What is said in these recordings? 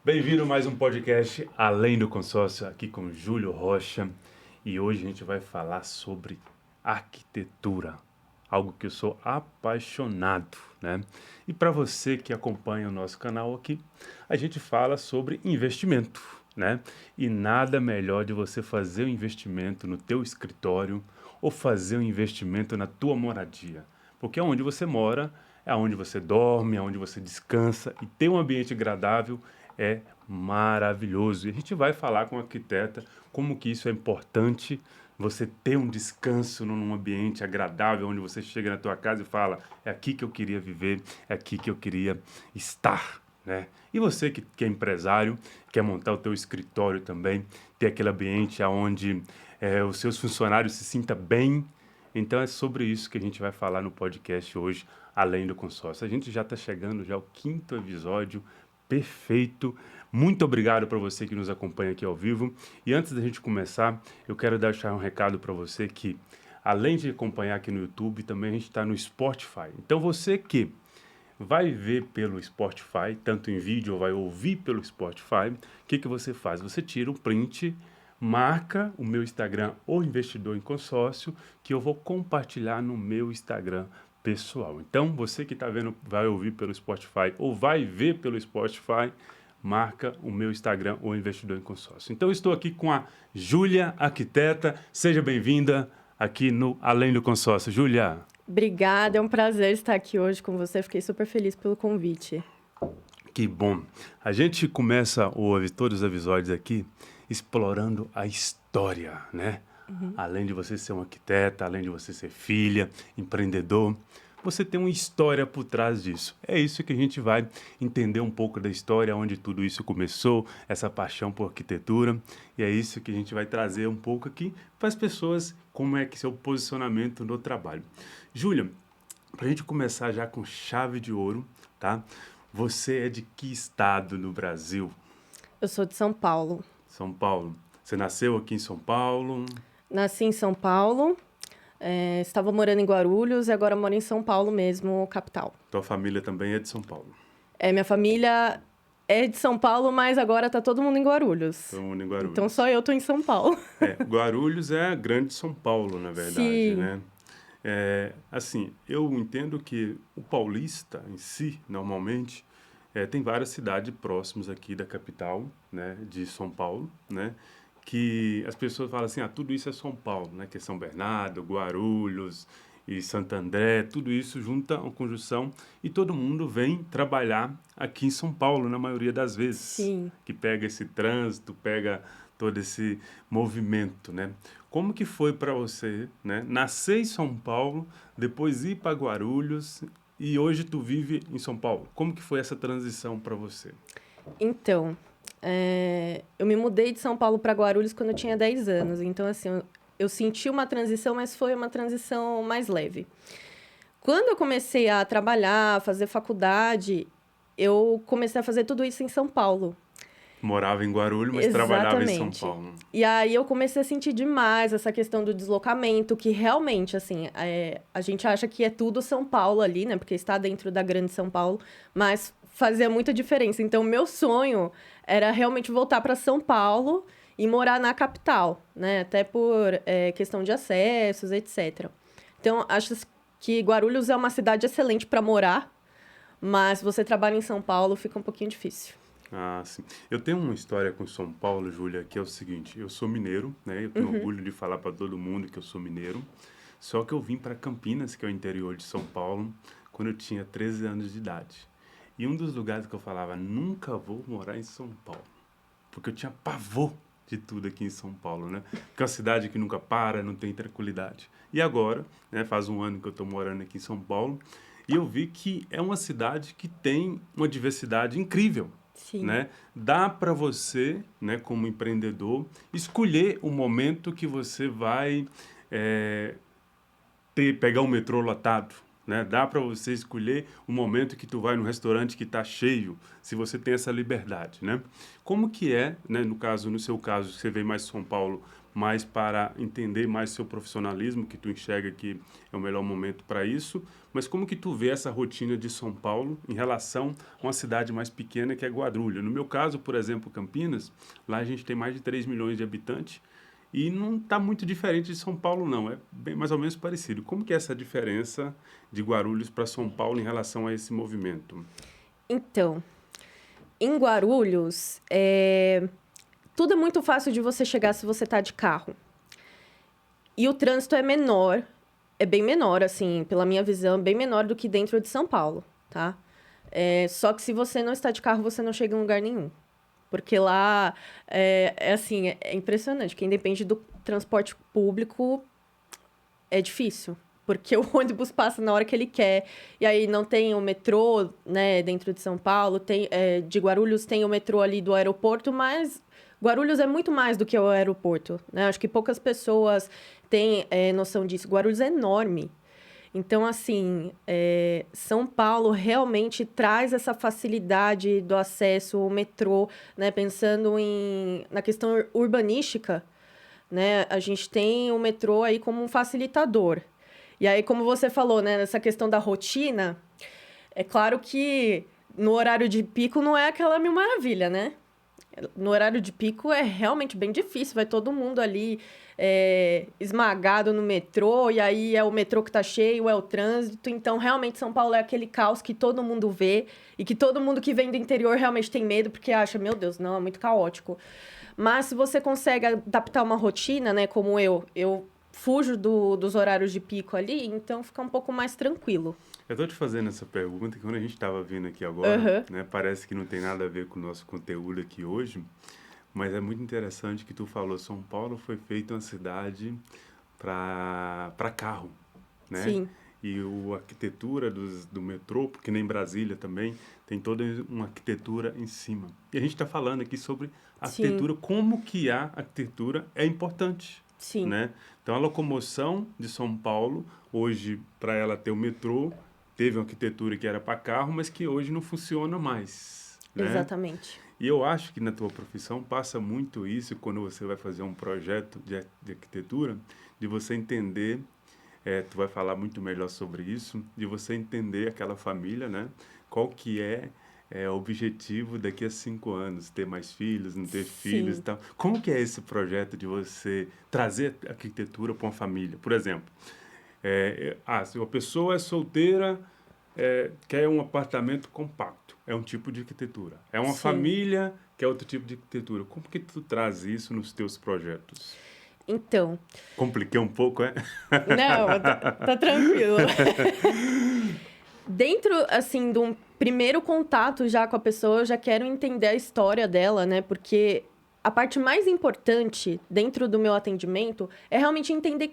Bem-vindo a mais um podcast Além do Consórcio, aqui com Júlio Rocha. E hoje a gente vai falar sobre arquitetura, algo que eu sou apaixonado, né? E para você que acompanha o nosso canal aqui, a gente fala sobre investimento, né? E nada melhor de você fazer um investimento no teu escritório ou fazer um investimento na tua moradia. Porque onde você mora é onde você dorme, é onde você descansa e ter um ambiente agradável é maravilhoso. E a gente vai falar com a arquiteta como que isso é importante, você ter um descanso num ambiente agradável, onde você chega na tua casa e fala, é aqui que eu queria viver, é aqui que eu queria estar, né? E você que é empresário, quer montar o teu escritório também, ter aquele ambiente onde os seus funcionários se sintam bem. Então é sobre isso que a gente vai falar no podcast hoje, Além do Consórcio. A gente já está chegando já ao 5º episódio, perfeito. Muito obrigado para você que nos acompanha aqui ao vivo. E antes da gente começar, eu quero deixar um recado para você que, além de acompanhar aqui no YouTube, também a gente está no Spotify. Então você que vai ver pelo Spotify, tanto em vídeo ou vai ouvir pelo Spotify, o que você faz? Você tira um print, marca o meu Instagram, o Investidor em Consórcio, que eu vou compartilhar no meu Instagram pessoal. Então, você que está vendo, vai ouvir pelo Spotify ou vai ver pelo Spotify, marca o meu Instagram, o Investidor em Consórcio. Então, estou aqui com a Júlia, arquiteta. Seja bem-vinda aqui no Além do Consórcio. Júlia. Obrigada, é um prazer estar aqui hoje com você. Fiquei super feliz pelo convite. Que bom. A gente começa todos os episódios aqui explorando a história, né? Além de você ser uma arquiteta, além de você ser filha, empreendedor, você tem uma história por trás disso. É isso que a gente vai entender um pouco da história, onde tudo isso começou, essa paixão por arquitetura. E é isso que a gente vai trazer um pouco aqui para as pessoas, como é que é seu posicionamento no trabalho. Júlia, para a gente começar já com chave de ouro, tá? Você é de que estado no Brasil? Eu sou de São Paulo. São Paulo. Você nasceu aqui em São Paulo? Nasci em São Paulo, estava morando em Guarulhos e agora moro em São Paulo mesmo, capital. Tua família também é de São Paulo? Minha família é de São Paulo, mas agora tá todo mundo em Guarulhos. Todo mundo em Então Guarulhos. só eu tô em São Paulo. Guarulhos é a grande São Paulo, na verdade, Sim, né? Assim, eu entendo que o paulista em si, normalmente, tem várias cidades próximas aqui da capital, né, de São Paulo, né, que as pessoas falam assim, tudo isso é São Paulo, né, que é São Bernardo, Guarulhos e Santo André, tudo isso junta uma conjunção e todo mundo vem trabalhar aqui em São Paulo, na maioria das vezes, sim. que pega esse trânsito, pega todo esse movimento, né? Como que foi para você, né? Nascer em São Paulo, depois ir para Guarulhos e hoje tu vive em São Paulo. Como que foi essa transição para você? Então, eu me mudei de São Paulo para Guarulhos quando eu tinha 10 anos. Então, assim, eu senti uma transição, mas foi uma transição mais leve. Quando eu comecei a trabalhar, fazer faculdade, eu comecei a fazer tudo isso em São Paulo. Morava em Guarulhos, mas trabalhava em São Exatamente. Paulo. E aí eu comecei a sentir demais essa questão do deslocamento, que realmente, assim, a gente acha que é tudo São Paulo ali, né? Porque está dentro da grande São Paulo, mas fazia muita diferença. Então, meu sonho era realmente voltar para São Paulo e morar na capital, né? Até por questão de acessos, etc. Então, acho que Guarulhos é uma cidade excelente para morar, mas se você trabalha em São Paulo, fica um pouquinho difícil. Ah, sim. Eu tenho uma história com São Paulo, Júlia, que é o seguinte: eu sou mineiro, né? Eu tenho orgulho de falar para todo mundo que eu sou mineiro. Só que eu vim para Campinas, que é o interior de São Paulo, quando eu tinha 13 anos de idade. E um dos lugares que eu falava, nunca vou morar em São Paulo, porque eu tinha pavor de tudo aqui em São Paulo, né? Porque é uma cidade que nunca para, não tem tranquilidade. E agora, né, faz um ano que eu estou morando aqui em São Paulo, e eu vi que é uma cidade que tem uma diversidade incrível, Sim. né? Dá para você, né, como empreendedor, escolher o momento que você vai pegar o metrô lotado, né? Dá para você escolher o momento que tu vai no restaurante que está cheio, se você tem essa liberdade, né? Como que é, né? No seu caso, você vem mais de São Paulo, mais para entender mais seu profissionalismo, que tu enxerga que é o melhor momento para isso, mas como que tu vê essa rotina de São Paulo em relação a uma cidade mais pequena que é Guarulhos? No meu caso, por exemplo, Campinas, lá a gente tem mais de 3 milhões de habitantes, e não está muito diferente de São Paulo, não. É bem mais ou menos parecido. Como que é essa diferença de Guarulhos para São Paulo em relação a esse movimento? Então, em Guarulhos, tudo é muito fácil de você chegar se você tá de carro. E o trânsito é menor, é bem menor, assim, pela minha visão, bem menor do que dentro de São Paulo, tá? Só que se você não está de carro, você não chega em lugar nenhum. Porque lá, assim, é impressionante. Quem depende do transporte público é difícil. Porque o ônibus passa na hora que ele quer. E aí não tem o metrô, né, dentro de São Paulo. De Guarulhos tem o metrô ali do aeroporto, mas Guarulhos é muito mais do que o aeroporto, né? Acho que poucas pessoas têm noção disso. Guarulhos é enorme. Então, assim, São Paulo realmente traz essa facilidade do acesso ao metrô, né? Pensando na questão urbanística, né? A gente tem o metrô aí como um facilitador. E aí, como você falou, né? Nessa questão da rotina, é claro que no horário de pico não é aquela mil maravilha, né? No horário de pico é realmente bem difícil, vai todo mundo ali esmagado no metrô, e aí é o metrô que tá cheio, é o trânsito. Então, realmente, São Paulo é aquele caos que todo mundo vê e que todo mundo que vem do interior realmente tem medo, porque acha, meu Deus, não, é muito caótico. Mas se você consegue adaptar uma rotina, né, como eu fujo dos horários de pico ali, então fica um pouco mais tranquilo. Eu estou te fazendo essa pergunta que quando a gente estava vindo aqui agora, né, parece que não tem nada a ver com o nosso conteúdo aqui hoje, mas é muito interessante que tu falou, São Paulo foi feita uma cidade para carro, né? Sim. E a arquitetura do metrô, porque nem Brasília também, tem toda uma arquitetura em cima. E a gente está falando aqui sobre arquitetura, como que a arquitetura é importante. Sim. Né? Então, a locomoção de São Paulo, hoje, para ela ter o metrô, teve uma arquitetura que era para carro, mas que hoje não funciona mais. Né? Exatamente. E eu acho que na tua profissão passa muito isso quando você vai fazer um projeto de arquitetura, de você entender, tu vai falar muito melhor sobre isso, de você entender aquela família, né? Qual que é o objetivo daqui a 5 anos, ter mais filhos, não ter filhos e tal. Como que é esse projeto de você trazer arquitetura para uma família? Por exemplo, se uma pessoa é solteira, quer um apartamento compacto, é um tipo de arquitetura. É uma família, que é outro tipo de arquitetura. Como que tu traz isso nos teus projetos? Então... Compliquei um pouco, é? Não, tá tranquilo. Dentro, assim, de um primeiro contato já com a pessoa, eu já quero entender a história dela, né? Porque a parte mais importante dentro do meu atendimento é realmente entender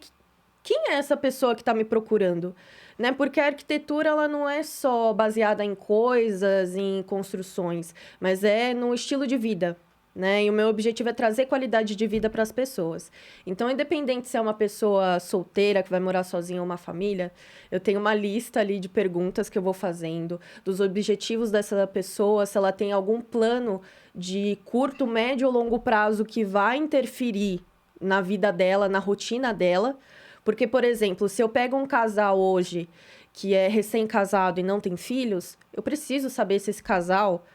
quem é essa pessoa que está me procurando, né? Porque a arquitetura, ela não é só baseada em coisas, em construções, mas é no estilo de vida, né? E o meu objetivo é trazer qualidade de vida para as pessoas. Então, independente se é uma pessoa solteira que vai morar sozinha ou uma família, eu tenho uma lista ali de perguntas que eu vou fazendo, dos objetivos dessa pessoa, se ela tem algum plano de curto, médio ou longo prazo que vai interferir na vida dela, na rotina dela. Porque, por exemplo, se eu pego um casal hoje que é recém-casado e não tem filhos, eu preciso saber se esse casal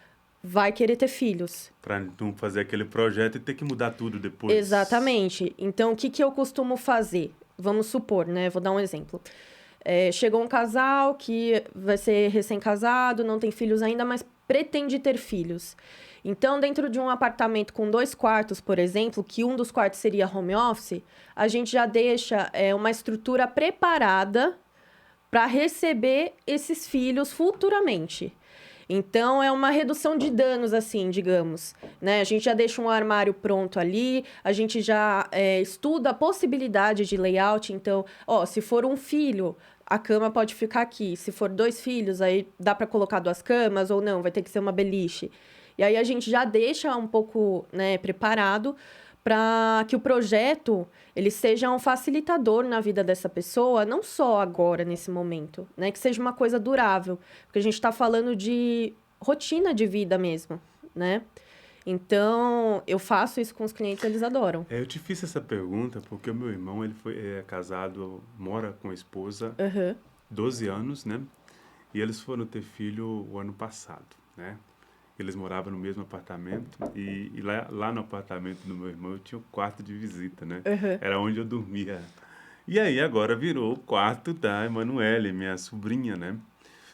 vai querer ter filhos. Para não fazer aquele projeto e ter que mudar tudo depois. Exatamente. Então, o que eu costumo fazer? Vamos supor, né? Vou dar um exemplo. Chegou um casal que vai ser recém-casado, não tem filhos ainda, mas pretende ter filhos. Então, dentro de um apartamento com 2 quartos, por exemplo, que um dos quartos seria home office, a gente já deixa uma estrutura preparada para receber esses filhos futuramente. Então, é uma redução de danos, assim, digamos, né? A gente já deixa um armário pronto ali, a gente já estuda a possibilidade de layout. Então, se for um filho, a cama pode ficar aqui. Se for 2 filhos, aí dá para colocar 2 camas ou não, vai ter que ser uma beliche. E aí a gente já deixa um pouco, né, preparado para que o projeto ele seja um facilitador na vida dessa pessoa, não só agora, nesse momento, né? Que seja uma coisa durável, porque a gente está falando de rotina de vida mesmo, né? Então, eu faço isso com os clientes, eles adoram. Eu te fiz essa pergunta porque o meu irmão, ele é casado, mora com a esposa, 12 anos, né? E eles foram ter filho o ano passado, né? Eles moravam no mesmo apartamento e lá no apartamento do meu irmão eu tinha um quarto de visita, né? Era onde eu dormia. E aí agora virou o quarto da Emanuele, minha sobrinha, né?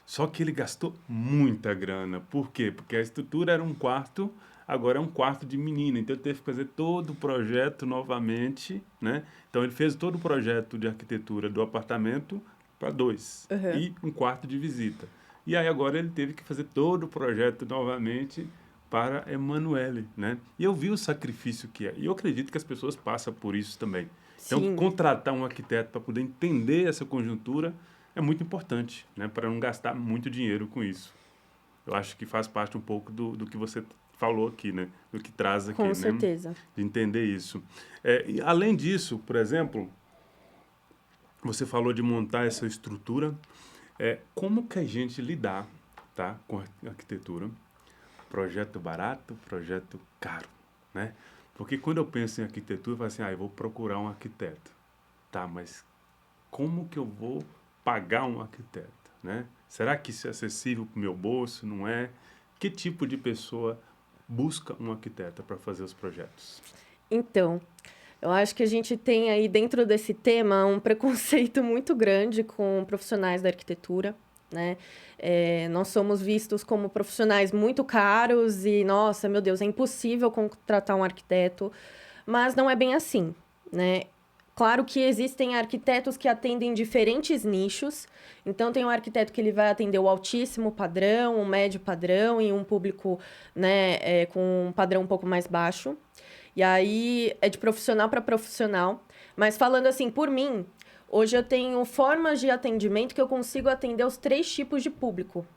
Só que ele gastou muita grana. Por quê? Porque a estrutura era um quarto, agora é um quarto de menina. Então ele teve que fazer todo o projeto novamente, né? Então ele fez todo o projeto de arquitetura do apartamento para 2 e um quarto de visita. E aí agora ele teve que fazer todo o projeto novamente para Emanuele, né? E eu vi o sacrifício que é. E eu acredito que as pessoas passam por isso também. Então, Sim. contratar um arquiteto para poder entender essa conjuntura é muito importante, né? Para não gastar muito dinheiro com isso. Eu acho que faz parte um pouco do que você falou aqui, né? Do que traz aqui, Com certeza. De entender isso. E além disso, por exemplo, você falou de montar essa estrutura. Como que a gente lidar, tá, com a arquitetura? Projeto barato, projeto caro, né? Porque quando eu penso em arquitetura, eu falo assim, eu vou procurar um arquiteto. Tá, mas como que eu vou pagar um arquiteto, né? Será que isso é acessível para o meu bolso? Não é? Que tipo de pessoa busca um arquiteto para fazer os projetos? Então, eu acho que a gente tem aí dentro desse tema um preconceito muito grande com profissionais da arquitetura, né? Nós somos vistos como profissionais muito caros e, nossa, meu Deus, é impossível contratar um arquiteto, mas não é bem assim, né? Claro que existem arquitetos que atendem diferentes nichos. Então, tem um arquiteto que ele vai atender o altíssimo padrão, o médio padrão e um público, né, com um padrão um pouco mais baixo. E aí, é de profissional para profissional. Mas falando assim, por mim, hoje eu tenho formas de atendimento que eu consigo atender os 3 tipos de público.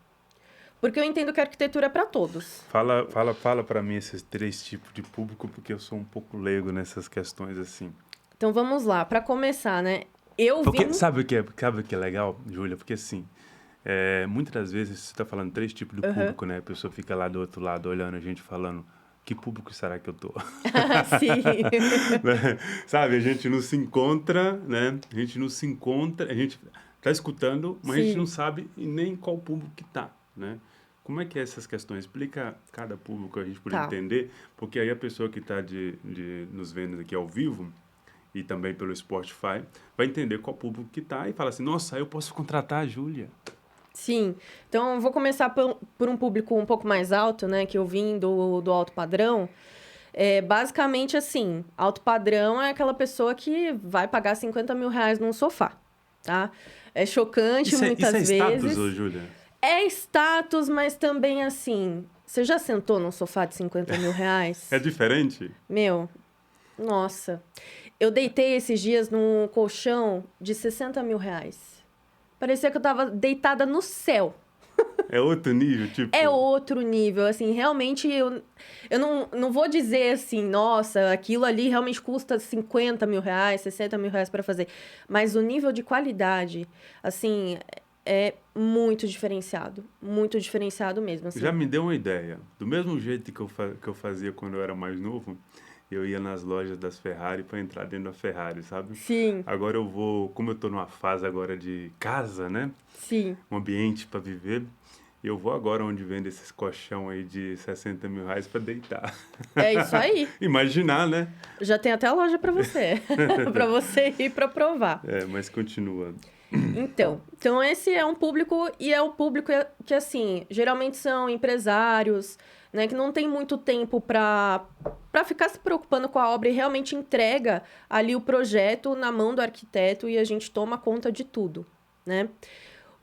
Porque eu entendo que a arquitetura é para todos. Fala para mim esses 3 tipos de público, porque eu sou um pouco leigo nessas questões assim. Então, vamos lá. Para começar, né? Sabe o que é legal, Júlia? Porque assim, muitas das vezes você está falando 3 tipos de público, né? A pessoa fica lá do outro lado olhando a gente falando, que público será que eu tô? Sim. Né? Sabe, a gente não se encontra, né? A gente não se encontra, a gente tá escutando, mas a gente não sabe nem qual público que tá, né? Como é que é essas questões? Explica cada público a gente poder entender, porque aí a pessoa que está nos vendo aqui ao vivo e também pelo Spotify vai entender qual público que tá e fala assim, nossa, eu posso contratar a Júlia. Sim. Então, eu vou começar por um público um pouco mais alto, né? Que eu vim do alto padrão. Basicamente, assim, alto padrão é aquela pessoa que vai pagar 50 mil reais num sofá, tá? É chocante muitas vezes. Isso é status, Júlia? É status, mas também, assim... Você já sentou num sofá de 50 mil reais? É diferente? Meu, nossa. Eu deitei esses dias num colchão de 60 mil reais. Parecia que eu tava deitada no céu. É outro nível, tipo... É outro nível, assim, realmente eu não vou dizer assim, nossa, aquilo ali realmente custa 50 mil reais, 60 mil reais para fazer. Mas o nível de qualidade, assim, é muito diferenciado mesmo. Assim. Já me deu uma ideia. Do mesmo jeito que eu fazia quando eu era mais novo, eu ia nas lojas das Ferrari para entrar dentro da Ferrari, sabe? Sim. Agora eu vou, como eu tô numa fase agora de casa, né? Sim. Um ambiente para viver, eu vou agora onde vende esses colchão aí de 60 mil reais para deitar. É isso aí. Imaginar, né? Já tem até a loja para você. para você ir para provar. Mas continua. Então esse é um público, e é o público que, assim, geralmente são empresários, né, que não tem muito tempo para ficar se preocupando com a obra e realmente entrega ali o projeto na mão do arquiteto e a gente toma conta de tudo, né?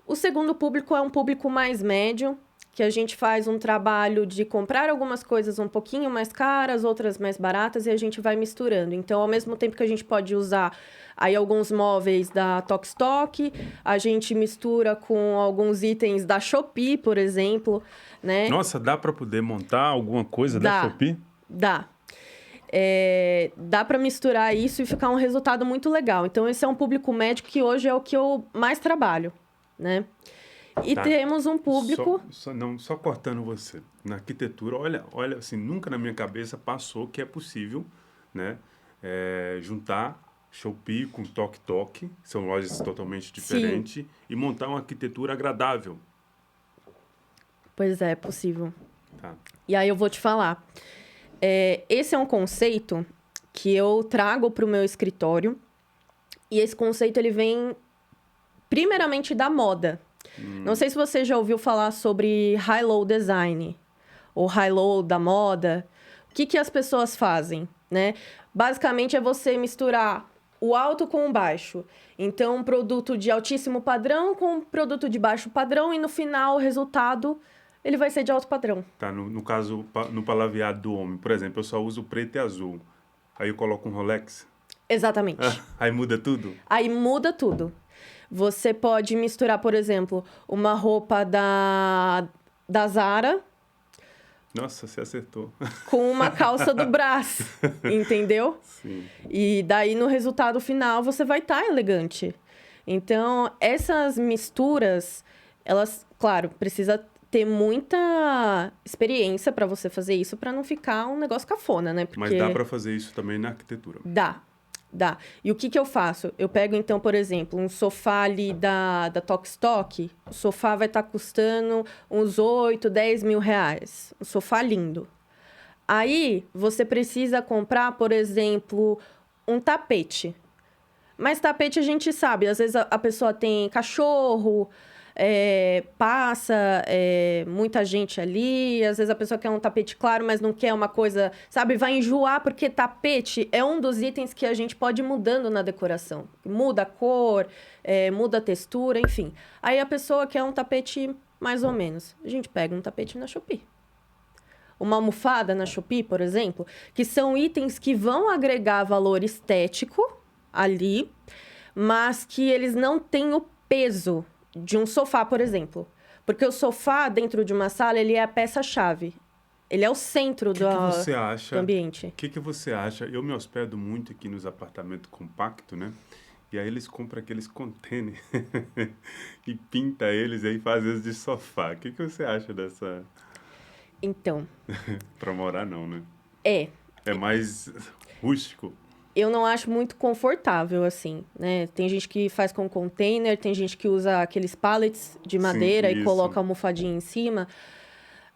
O segundo público é um público mais médio, que a gente faz um trabalho de comprar algumas coisas um pouquinho mais caras, outras mais baratas, e a gente vai misturando. Então, ao mesmo tempo que a gente pode usar aí alguns móveis da Tokstok, a gente mistura com alguns itens da Shopee, por exemplo, né? Nossa, dá para poder montar alguma coisa da Shopee? Dá. dá para misturar isso e ficar um resultado muito legal. Então, esse é um público médio que hoje é o que eu mais trabalho, né? E temos um público... Só cortando você. Na arquitetura, olha, assim, nunca na minha cabeça passou que é possível, né, juntar Shopee com Tok Tok, são lojas totalmente diferentes, e montar uma arquitetura agradável. Pois é possível. Tá. E aí eu vou te falar. Esse é um conceito que eu trago para o meu escritório, e esse conceito ele vem primeiramente da moda. Não sei se você já ouviu falar sobre high-low design, ou high-low da moda. O que as pessoas fazem, né? Basicamente, é você misturar o alto com o baixo. Então, um produto de altíssimo padrão com um produto de baixo padrão, e no final, o resultado, ele vai ser de alto padrão. Tá, no caso, no palavreado do homem, por exemplo, eu só uso preto e azul. Aí eu coloco um Rolex. Exatamente. Aí muda tudo? Aí muda tudo. Você pode misturar, por exemplo, uma roupa da Zara... Nossa, você acertou. Com uma calça do Brás, entendeu? Sim. E daí, no resultado final, você vai estar elegante. Então, essas misturas, elas, claro, precisa ter muita experiência para você fazer isso, para não ficar um negócio cafona, né? Mas dá para fazer isso também na arquitetura? Dá. E o que eu faço? Eu pego, então, por exemplo, um sofá ali da Tok Stock. O sofá vai estar custando uns 8, 10 mil reais. Um sofá lindo. Aí, você precisa comprar, por exemplo, um tapete. Mas tapete a gente sabe. Às vezes a pessoa tem cachorro... passa muita gente ali, às vezes a pessoa quer um tapete claro, mas não quer uma coisa, sabe, vai enjoar, porque tapete é um dos itens que a gente pode ir mudando na decoração. Muda a cor, muda a textura, enfim. Aí a pessoa quer um tapete mais ou menos. A gente pega um tapete na Shopee. Uma almofada na Shopee, por exemplo, que são itens que vão agregar valor estético ali, mas que eles não têm o peso de um sofá, por exemplo. Porque o sofá, dentro de uma sala, ele é a peça-chave. Ele é o centro do ambiente. O que você acha? Eu me hospedo muito aqui nos apartamentos compactos, né? E aí eles compram aqueles containers e pinta eles e aí faz eles de sofá. O que você acha dessa... Então... Para morar, não, né? É mais rústico. Eu não acho muito confortável, assim, né? Tem gente que faz com container, tem gente que usa aqueles pallets de madeira. Sim, e coloca a almofadinha em cima.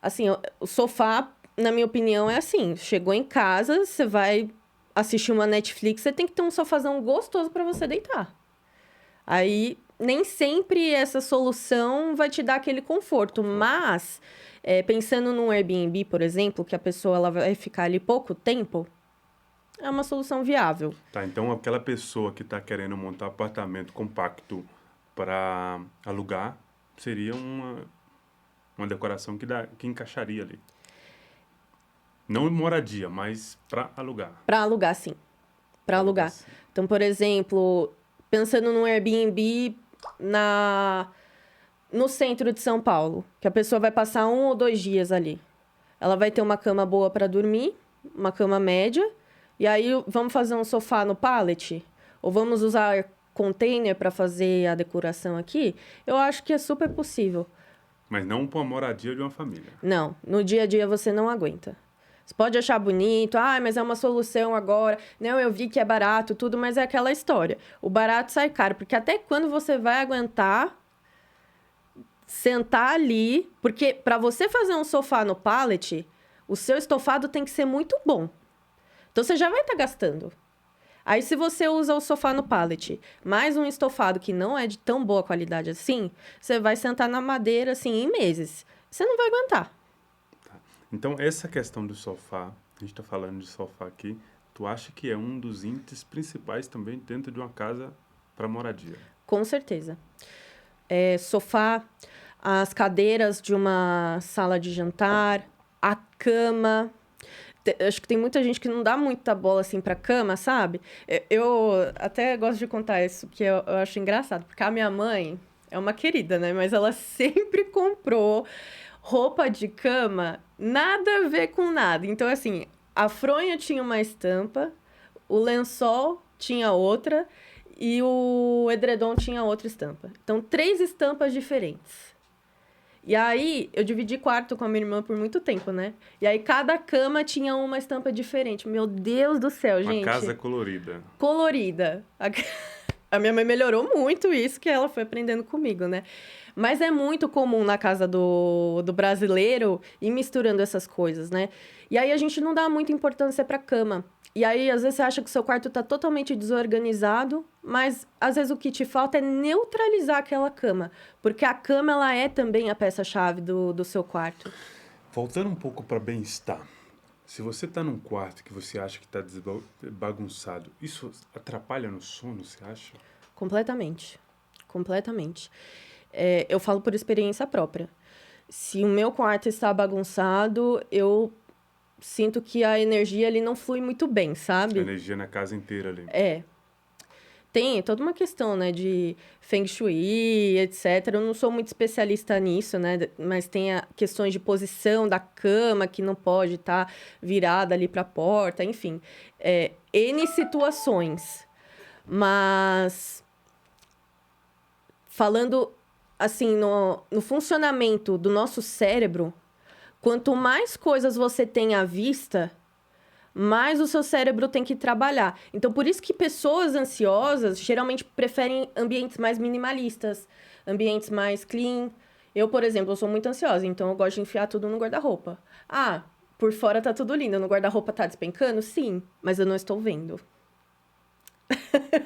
Assim, o sofá, na minha opinião, é assim. Chegou em casa, você vai assistir uma Netflix, você tem que ter um sofazão gostoso para você deitar. Aí, nem sempre essa solução vai te dar aquele conforto. Mas, pensando num Airbnb, por exemplo, que a pessoa ela vai ficar ali pouco tempo... É uma solução viável. Tá, então aquela pessoa que está querendo montar um apartamento compacto para alugar, seria uma decoração que encaixaria ali. Não moradia, mas para alugar. Para alugar, sim. Para alugar. Sim. Então, por exemplo, pensando num Airbnb no centro de São Paulo, que a pessoa vai passar 1 ou 2 dias ali. Ela vai ter uma cama boa para dormir, uma cama média. E aí, vamos fazer um sofá no pallet? Ou vamos usar container para fazer a decoração aqui? Eu acho que é super possível. Mas não para a moradia de uma família. Não, no dia a dia você não aguenta. Você pode achar bonito, mas é uma solução agora. Não, eu vi que é barato, tudo, mas é aquela história. O barato sai caro, porque até quando você vai aguentar sentar ali... Porque para você fazer um sofá no pallet, o seu estofado tem que ser muito bom. Então, você já vai estar gastando. Aí, se você usa o sofá no pallet, mais um estofado que não é de tão boa qualidade assim, você vai sentar na madeira, assim, em meses. Você não vai aguentar. Tá. Então, essa questão do sofá, a gente está falando de sofá aqui, tu acha que é um dos índices principais também dentro de uma casa para moradia? Com certeza. Sofá, as cadeiras de uma sala de jantar, a cama... Acho que tem muita gente que não dá muita bola, assim, pra cama, sabe? Eu até gosto de contar isso, que eu acho engraçado. Porque a minha mãe é uma querida, né? Mas ela sempre comprou roupa de cama, nada a ver com nada. Então, assim, A fronha tinha uma estampa, o lençol tinha outra e o edredom tinha outra estampa. Então, 3 estampas diferentes. E aí, eu dividi quarto com a minha irmã por muito tempo, né? E aí, cada cama tinha uma estampa diferente. Meu Deus do céu, Uma gente. casa colorida. Colorida. A minha mãe melhorou muito isso, que ela foi aprendendo comigo, né? Mas é muito comum na casa do brasileiro ir misturando essas coisas, né? E aí, a gente não dá muita importância pra cama. E aí, às vezes, você acha que o seu quarto tá totalmente desorganizado, mas às vezes o que te falta é neutralizar aquela cama. Porque a cama, ela é também a peça-chave do seu quarto. Voltando um pouco para bem-estar. Se você está num quarto que você acha que está bagunçado, isso atrapalha no sono, você acha? Completamente. Completamente. Eu falo por experiência própria. Se o meu quarto está bagunçado, eu sinto que a energia ali não flui muito bem, A sabe? energia na casa inteira ali. Tem toda uma questão, né, de Feng Shui, etc. Eu não sou muito especialista nisso, né, mas tem questões de posição da cama que não pode estar virada ali para a porta, enfim. N situações. Mas, falando, assim, no funcionamento do nosso cérebro, quanto mais coisas você tem à vista, mais o seu cérebro tem que trabalhar. Então, por isso que pessoas ansiosas geralmente preferem ambientes mais minimalistas, ambientes mais clean. Eu, por exemplo, eu sou muito ansiosa, então eu gosto de enfiar tudo no guarda-roupa. Ah, por fora tá tudo lindo, no guarda-roupa tá despencando? Sim, mas eu não estou vendo.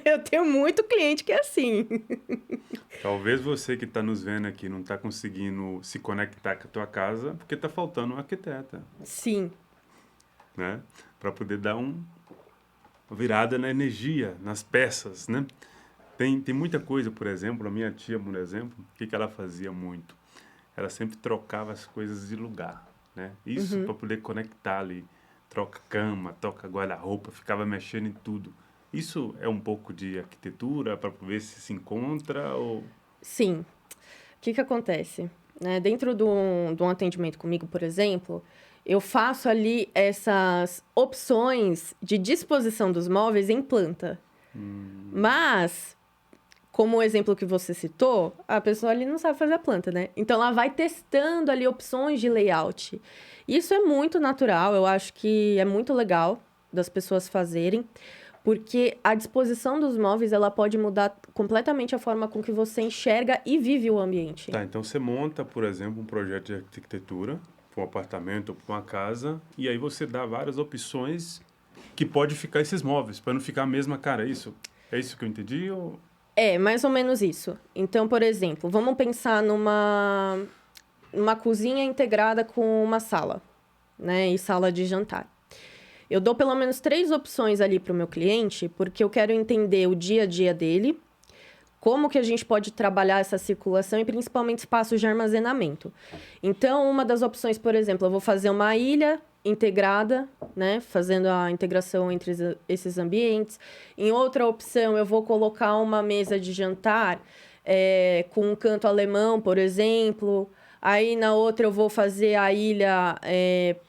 Eu tenho muito cliente que é assim. Talvez você que está nos vendo aqui não está conseguindo se conectar com a tua casa porque está faltando um arquiteta, Sim. né? Para poder dar uma virada na energia, nas peças, né? Tem muita coisa, por exemplo, a minha tia, por exemplo, o que ela fazia muito? Ela sempre trocava as coisas de lugar, né? Isso para poder conectar ali. Troca cama, troca guarda-roupa, ficava mexendo em tudo. Isso é um pouco de arquitetura para ver se encontra ou... Sim. O que acontece? Né? Dentro de um atendimento comigo, por exemplo, eu faço ali essas opções de disposição dos móveis em planta. Mas, como o exemplo que você citou, a pessoa ali não sabe fazer a planta, né? Então, ela vai testando ali opções de layout. Isso é muito natural, eu acho que é muito legal das pessoas fazerem, porque a disposição dos móveis, ela pode mudar completamente a forma com que você enxerga e vive o ambiente. Tá, então você monta, por exemplo, um projeto de arquitetura para um apartamento ou para uma casa e aí você dá várias opções que pode ficar esses móveis, para não ficar a mesma cara, é isso que eu entendi ou... É, mais ou menos isso. Então, por exemplo, vamos pensar numa cozinha integrada com uma sala, né? E sala de jantar. Eu dou pelo menos 3 opções ali para o meu cliente, porque eu quero entender o dia a dia dele, como que a gente pode trabalhar essa circulação e principalmente espaços de armazenamento. Então, uma das opções, por exemplo, eu vou fazer uma ilha integrada, né, fazendo a integração entre esses ambientes. Em outra opção, eu vou colocar uma mesa de jantar com um canto alemão, por exemplo. Aí, na outra, eu vou fazer a ilha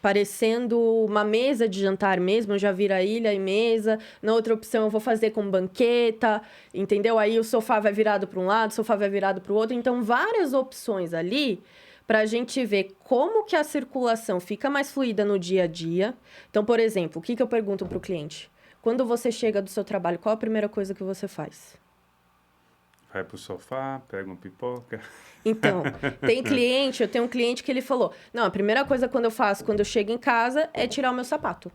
parecendo uma mesa de jantar mesmo, já vira ilha e mesa. Na outra opção, eu vou fazer com banqueta, entendeu? Aí, o sofá vai virado para um lado, o sofá vai virado para o outro. Então, várias opções ali para a gente ver como que a circulação fica mais fluida no dia a dia. Então, por exemplo, o que eu pergunto para o cliente? Quando você chega do seu trabalho, qual a primeira coisa que você faz? Vai pro sofá, pega uma pipoca. Então, eu tenho um cliente que ele falou, não, a primeira coisa quando eu faço, quando eu chego em casa, é tirar o meu sapato.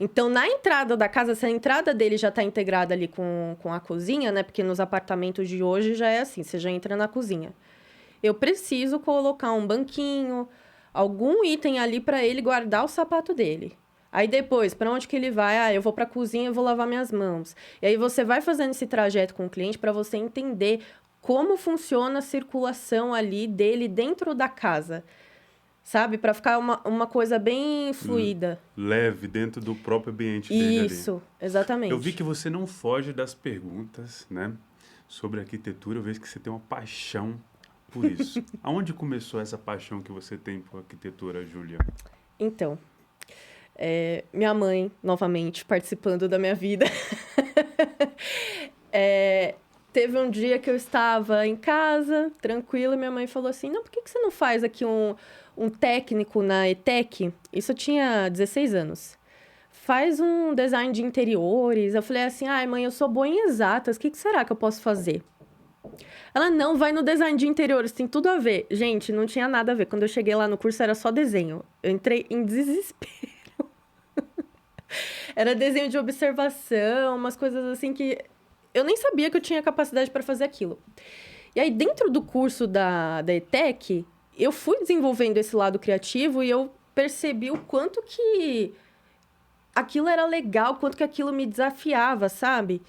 Então, na entrada da casa, se a entrada dele já está integrada ali com a cozinha, né? Porque nos apartamentos de hoje já é assim, você já entra na cozinha. Eu preciso colocar um banquinho, algum item ali para ele guardar o sapato dele. Aí depois, para onde que ele vai? Ah, eu vou para a cozinha e vou lavar minhas mãos. E aí você vai fazendo esse trajeto com o cliente para você entender como funciona a circulação ali dele dentro da casa. Sabe? Para ficar uma coisa bem fluida. Leve dentro do próprio ambiente dele ali. Isso, exatamente. Eu vi que você não foge das perguntas, né? Sobre arquitetura, eu vejo que você tem uma paixão por isso. Aonde começou essa paixão que você tem por arquitetura, Júlia? Então, Minha mãe, novamente, participando da minha vida. Teve um dia que eu estava em casa, tranquila, e minha mãe falou assim, não, por que você não faz aqui um técnico na ETEC? Isso eu tinha 16 anos. Faz um design de interiores. Eu falei assim, ai, mãe, eu sou boa em exatas, o que será que eu posso fazer? Ela, não, vai no design de interiores, tem tudo a ver. Gente, não tinha nada a ver. Quando eu cheguei lá no curso, era só desenho. Eu entrei em desespero. Era desenho de observação, umas coisas assim que eu nem sabia que eu tinha capacidade para fazer aquilo. E aí, dentro do curso da ETEC, eu fui desenvolvendo esse lado criativo e eu percebi o quanto que aquilo era legal, o quanto que aquilo me desafiava, sabe?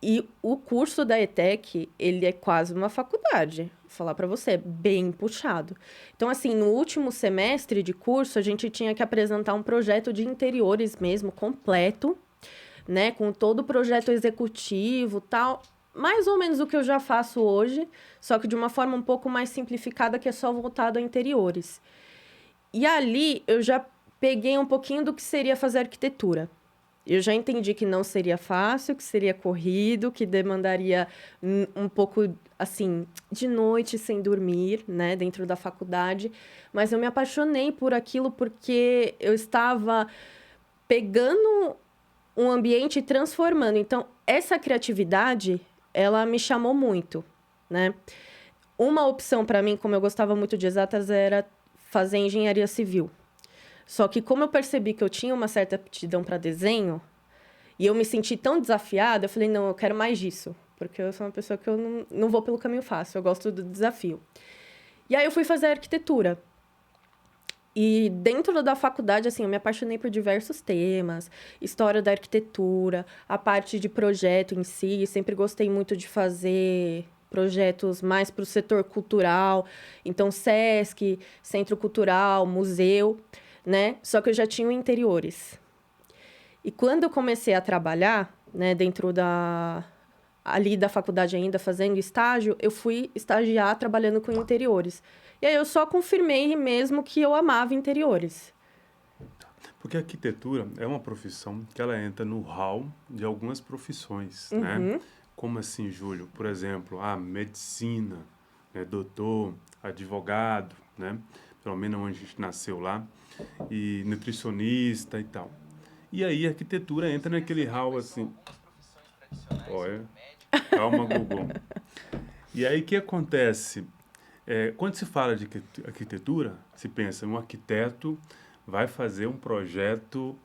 E o curso da ETEC, ele é quase uma faculdade. Vou falar para você, é bem puxado. Então, assim, no último semestre de curso, a gente tinha que apresentar um projeto de interiores mesmo, completo, né? Com todo o projeto executivo, tal. Mais ou menos o que eu já faço hoje, só que de uma forma um pouco mais simplificada, que é só voltado a interiores. E ali, eu já peguei um pouquinho do que seria fazer arquitetura. Eu já entendi que não seria fácil, que seria corrido, que demandaria um pouco, assim, de noite sem dormir, né, dentro da faculdade. Mas eu me apaixonei por aquilo porque eu estava pegando um ambiente e transformando. Então, essa criatividade, ela me chamou muito, né? Uma opção para mim, como eu gostava muito de exatas, era fazer engenharia civil. Só que como eu percebi que eu tinha uma certa aptidão para desenho, e eu me senti tão desafiada, eu falei, não, eu quero mais disso. Porque eu sou uma pessoa que eu não vou pelo caminho fácil, eu gosto do desafio. E aí eu fui fazer arquitetura. E dentro da faculdade, assim, eu me apaixonei por diversos temas. História da arquitetura, a parte de projeto em si. Sempre gostei muito de fazer projetos mais para o setor cultural. Então, Sesc, Centro Cultural, museu, né? Só que eu já tinha interiores. E quando eu comecei a trabalhar, né, dentro ali da faculdade ainda, fazendo estágio, eu fui estagiar trabalhando com interiores. E aí eu só confirmei mesmo que eu amava interiores. Porque a arquitetura é uma profissão que ela entra no hall de algumas profissões, né? Uhum. Como assim, Júlio? Por exemplo, a medicina, né? Doutor, advogado, né? Pelo menos onde a gente nasceu lá, e nutricionista e tal. E aí a arquitetura entra naquele hall assim. Olha, calma, Google. E aí o que acontece? Quando se fala de arquitetura, se pensa, um arquiteto vai fazer um projeto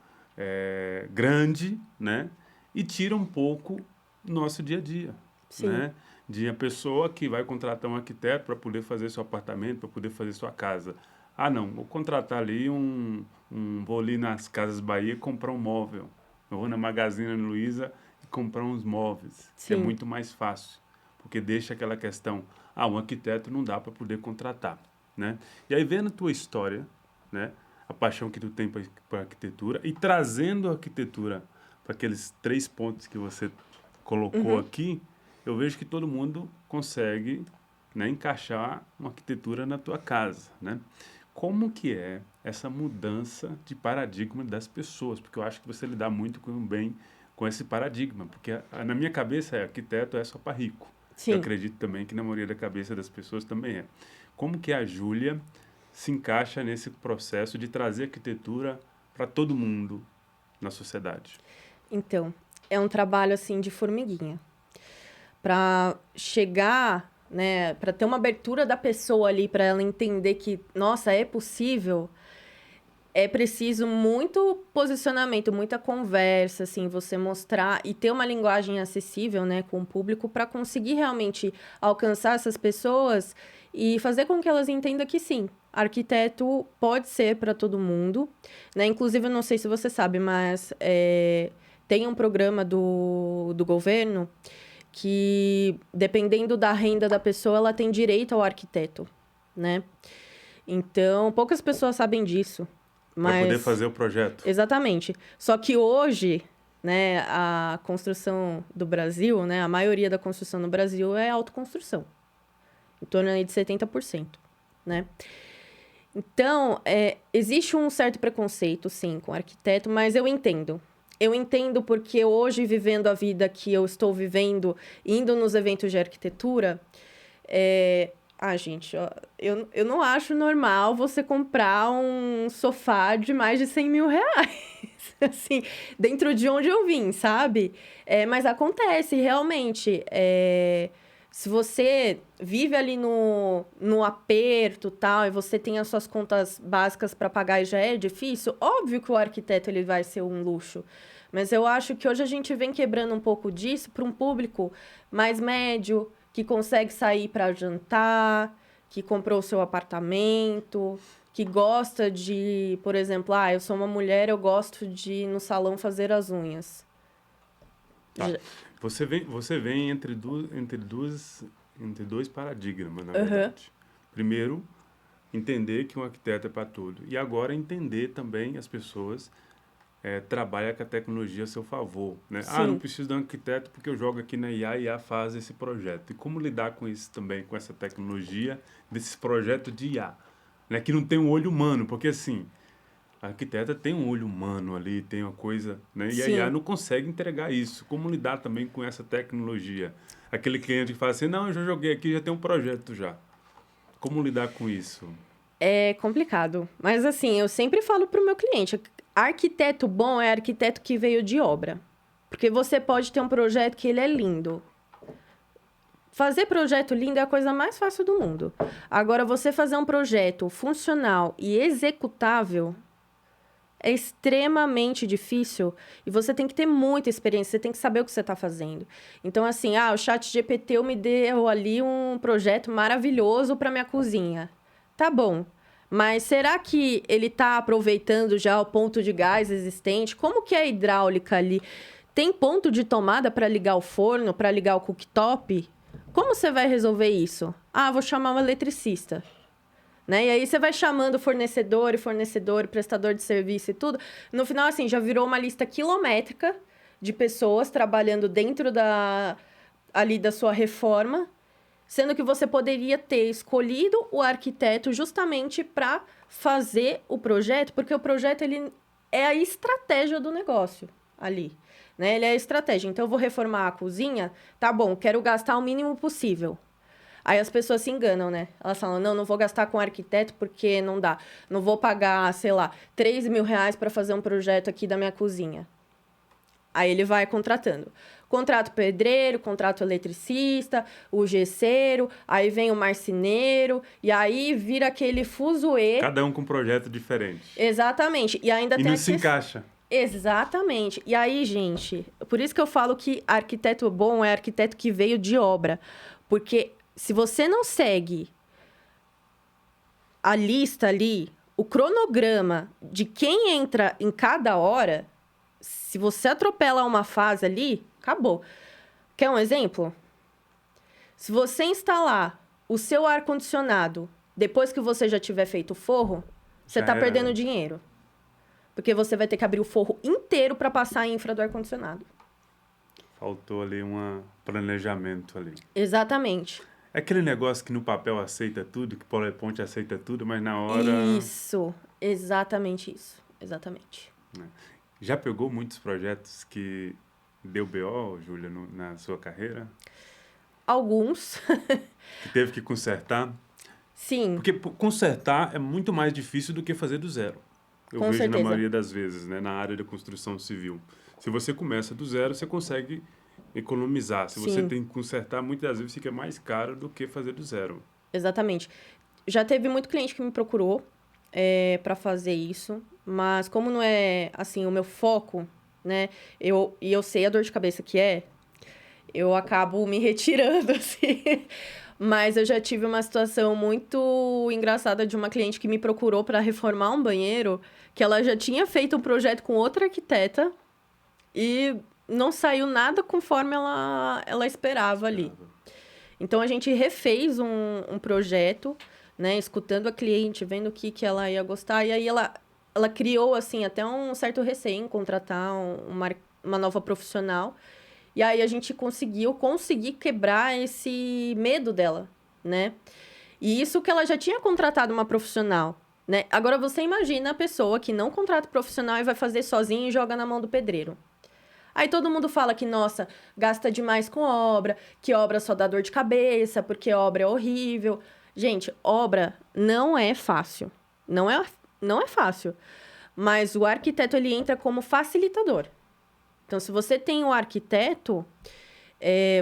grande, né? E tira um pouco do nosso dia a dia, Sim. né? De a pessoa que vai contratar um arquiteto para poder fazer seu apartamento, para poder fazer sua casa. Ah, não, vou contratar ali vou ali nas Casas Bahia comprar um móvel. Eu vou na Magazine Luiza e comprar uns móveis, que é Sim. muito mais fácil, porque deixa aquela questão, um arquiteto não dá para poder contratar, né? E aí vendo a tua história, né, a paixão que tu tem para arquitetura e trazendo a arquitetura para aqueles 3 pontos que você colocou Uhum. aqui, eu vejo que todo mundo consegue, né, encaixar uma arquitetura na tua casa, né? Como que é essa mudança de paradigma das pessoas? Porque eu acho que você lidar muito bem com esse paradigma, porque na minha cabeça arquiteto é só para rico. Eu Sim. acredito também que na maioria da cabeça das pessoas também é. Como que a Júlia se encaixa nesse processo de trazer arquitetura para todo mundo na sociedade? Então, é um trabalho assim de formiguinha. Para chegar, né, para ter uma abertura da pessoa ali, para ela entender que, nossa, é possível, é preciso muito posicionamento, muita conversa, assim, você mostrar e ter uma linguagem acessível, né, com o público para conseguir realmente alcançar essas pessoas e fazer com que elas entendam que sim, arquiteto pode ser para todo mundo, né? Inclusive, eu não sei se você sabe, mas tem um programa do governo que, dependendo da renda da pessoa, ela tem direito ao arquiteto, né? Então, poucas pessoas sabem disso, Para poder mas fazer o projeto. exatamente. Só que hoje, né, a construção do Brasil, né, a maioria da construção no Brasil é autoconstrução, em torno aí de 70%, né? Então, existe um certo preconceito, sim, com arquiteto, mas eu entendo. Eu entendo porque hoje, vivendo a vida que eu estou vivendo, indo nos eventos de arquitetura, gente, ó, eu não acho normal você comprar um sofá de mais de 100 mil reais. Assim, dentro de onde eu vim, sabe? Mas acontece, realmente. Se você vive ali no aperto tal, e você tem as suas contas básicas para pagar e já é difícil, óbvio que o arquiteto ele vai ser um luxo. Mas eu acho que hoje a gente vem quebrando um pouco disso para um público mais médio, que consegue sair para jantar, que comprou o seu apartamento, que gosta de, por exemplo, eu sou uma mulher, eu gosto de ir no salão fazer as unhas. Tá. Você vem entre dois paradigmas, na verdade. Primeiro, entender que um arquiteto é para tudo. E agora entender também as pessoas trabalham com a tecnologia a seu favor. Né? Não preciso de um arquiteto porque eu jogo aqui na IA e a IA faz esse projeto. E como lidar com isso também, com essa tecnologia, desses projetos de IA? Né? Que não tem um olho humano, porque assim, a arquiteta tem um olho humano ali, tem uma coisa, né? E a IA não consegue entregar isso. Como lidar também com essa tecnologia? Aquele cliente que fala assim, não, eu já joguei aqui, já tem um projeto já. Como lidar com isso? É complicado. Mas assim, eu sempre falo pro meu cliente, arquiteto bom é arquiteto que veio de obra. Porque você pode ter um projeto que ele é lindo. Fazer projeto lindo é a coisa mais fácil do mundo. Agora, você fazer um projeto funcional e executável é extremamente difícil e você tem que ter muita experiência, você tem que saber o que você está fazendo. Então, assim, o ChatGPT me deu ali um projeto maravilhoso para minha cozinha. Tá bom, mas será que ele está aproveitando já o ponto de gás existente? Como que é a hidráulica ali? Tem ponto de tomada para ligar o forno, para ligar o cooktop? Como você vai resolver isso? Vou chamar um eletricista. Né? E aí você vai chamando fornecedor, prestador de serviço e tudo. No final, assim, já virou uma lista quilométrica de pessoas trabalhando dentro ali da sua reforma, sendo que você poderia ter escolhido o arquiteto justamente para fazer o projeto, porque o projeto ele é a estratégia do negócio ali. Né? Ele é a estratégia. Então, eu vou reformar a cozinha, tá bom, quero gastar o mínimo possível. Aí as pessoas se enganam, né? Elas falam, não vou gastar com arquiteto porque não dá. Não vou pagar, sei lá, 3 mil reais para fazer um projeto aqui da minha cozinha. Aí ele vai contratando. Contrato pedreiro, contrato eletricista, o gesseiro, aí vem o marceneiro, e aí vira aquele fuzuê. Cada um com um projeto diferente. Exatamente. E ainda tem não se encaixa. Exatamente. E aí, gente, por isso que eu falo que arquiteto bom é arquiteto que veio de obra. Porque se você não segue a lista ali, o cronograma de quem entra em cada hora, se você atropela uma fase ali, acabou. Quer um exemplo? Se você instalar o seu ar-condicionado depois que você já tiver feito o forro, você está perdendo dinheiro. Porque você vai ter que abrir o forro inteiro para passar a infra do ar-condicionado. Faltou ali um planejamento ali. Exatamente. É aquele negócio que no papel aceita tudo, que PowerPoint aceita tudo, mas na hora... Isso, exatamente isso. Exatamente. Já pegou muitos projetos que deu BO, Júlia, na sua carreira? Alguns. Que teve que consertar? Sim. Porque consertar é muito mais difícil do que fazer do zero. Eu Com vejo certeza. Na maioria das vezes, né, na área da construção civil. Se você começa do zero, você consegue economizar. Se você tem que consertar, muitas vezes fica mais caro do que fazer do zero. Exatamente. Já teve muito cliente que me procurou para fazer isso, mas como não é assim o meu foco, né? Eu sei a dor de cabeça que eu acabo me retirando assim. Mas eu já tive uma situação muito engraçada de uma cliente que me procurou para reformar um banheiro, que ela já tinha feito um projeto com outra arquiteta e não saiu nada conforme ela esperava ali. Então, a gente refez um projeto, né? Escutando a cliente, vendo o que ela ia gostar. E aí, ela criou, assim, até um certo receio em contratar uma nova profissional. E aí, a gente conseguiu quebrar esse medo dela, né? E isso que ela já tinha contratado uma profissional. né? Agora, você imagina a pessoa que não contrata profissional e vai fazer sozinho e joga na mão do pedreiro. Aí todo mundo fala que, nossa, gasta demais com obra, que obra só dá dor de cabeça, porque obra é horrível. Gente, obra não é fácil. Não é fácil. Mas o arquiteto, ele entra como facilitador. Então, se você tem o arquiteto,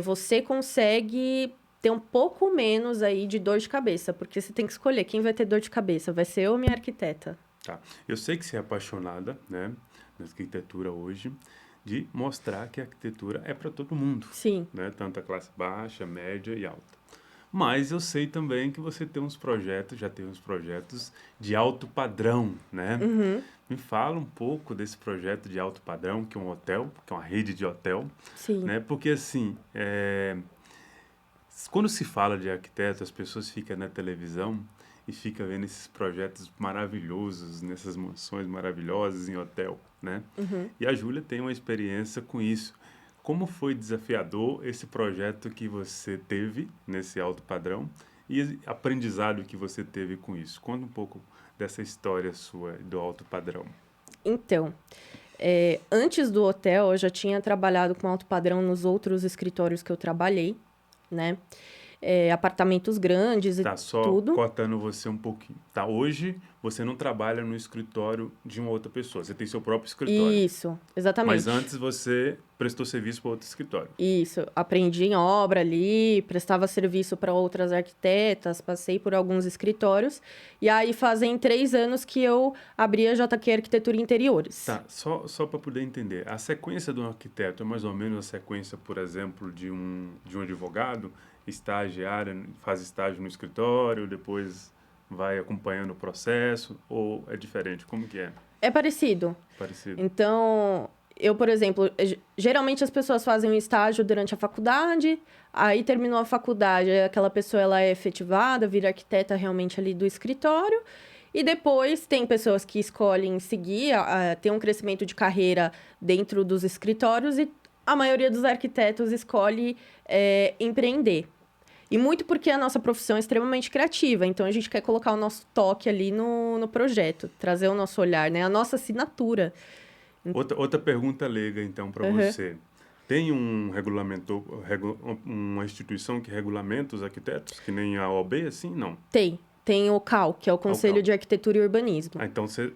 você consegue ter um pouco menos aí de dor de cabeça, porque você tem que escolher quem vai ter dor de cabeça, vai ser eu ou minha arquiteta. Tá. Eu sei que você é apaixonada, né, na arquitetura hoje, de mostrar que a arquitetura é para todo mundo, Sim. né, tanto a classe baixa, média e alta. Mas eu sei também que você tem uns projetos, já tem uns projetos de alto padrão, né? Uhum. Me fala um pouco desse projeto de alto padrão, que é um hotel, que é uma rede de hotel, Sim. né? Porque, assim, quando se fala de arquiteto, as pessoas ficam na televisão e ficam vendo esses projetos maravilhosos, nessas mansões maravilhosas em hotel, né? Uhum. E a Júlia tem uma experiência com isso. Como foi desafiador esse projeto que você teve nesse alto padrão e aprendizado que você teve com isso? Conta um pouco dessa história sua do alto padrão. Então, antes do hotel, eu já tinha trabalhado com alto padrão nos outros escritórios que eu trabalhei, né? Apartamentos grandes e Tá, só tudo. cortando você um pouquinho. Tá, hoje você não trabalha no escritório de uma outra pessoa, você tem seu próprio escritório. Isso, exatamente. Mas antes você prestou serviço para outro escritório. Isso, aprendi em obra ali, prestava serviço para outras arquitetas, passei por alguns escritórios. E aí fazem 3 anos que eu abri a JQ Arquitetura e Interiores. Tá, só para poder entender. A sequência do arquiteto é mais ou menos a sequência, por exemplo, de um advogado, estagiário, faz estágio no escritório, depois vai acompanhando o processo, ou é diferente? Como que é? É parecido. Parecido. Então, eu, por exemplo, geralmente as pessoas fazem um estágio durante a faculdade, aí terminou a faculdade, aí aquela pessoa ela é efetivada, vira arquiteta realmente ali do escritório, e depois tem pessoas que escolhem seguir, ter um crescimento de carreira dentro dos escritórios, e a maioria dos arquitetos escolhe empreender. E muito porque a nossa profissão é extremamente criativa, então a gente quer colocar o nosso toque ali no projeto, trazer o nosso olhar, né? A nossa assinatura. Outra pergunta leiga, então, para você. Tem um regulamento, uma instituição que regulamenta os arquitetos, que nem a OAB, assim? Não. Tem o CAL, que é o Conselho de Arquitetura e Urbanismo. Ah, então, você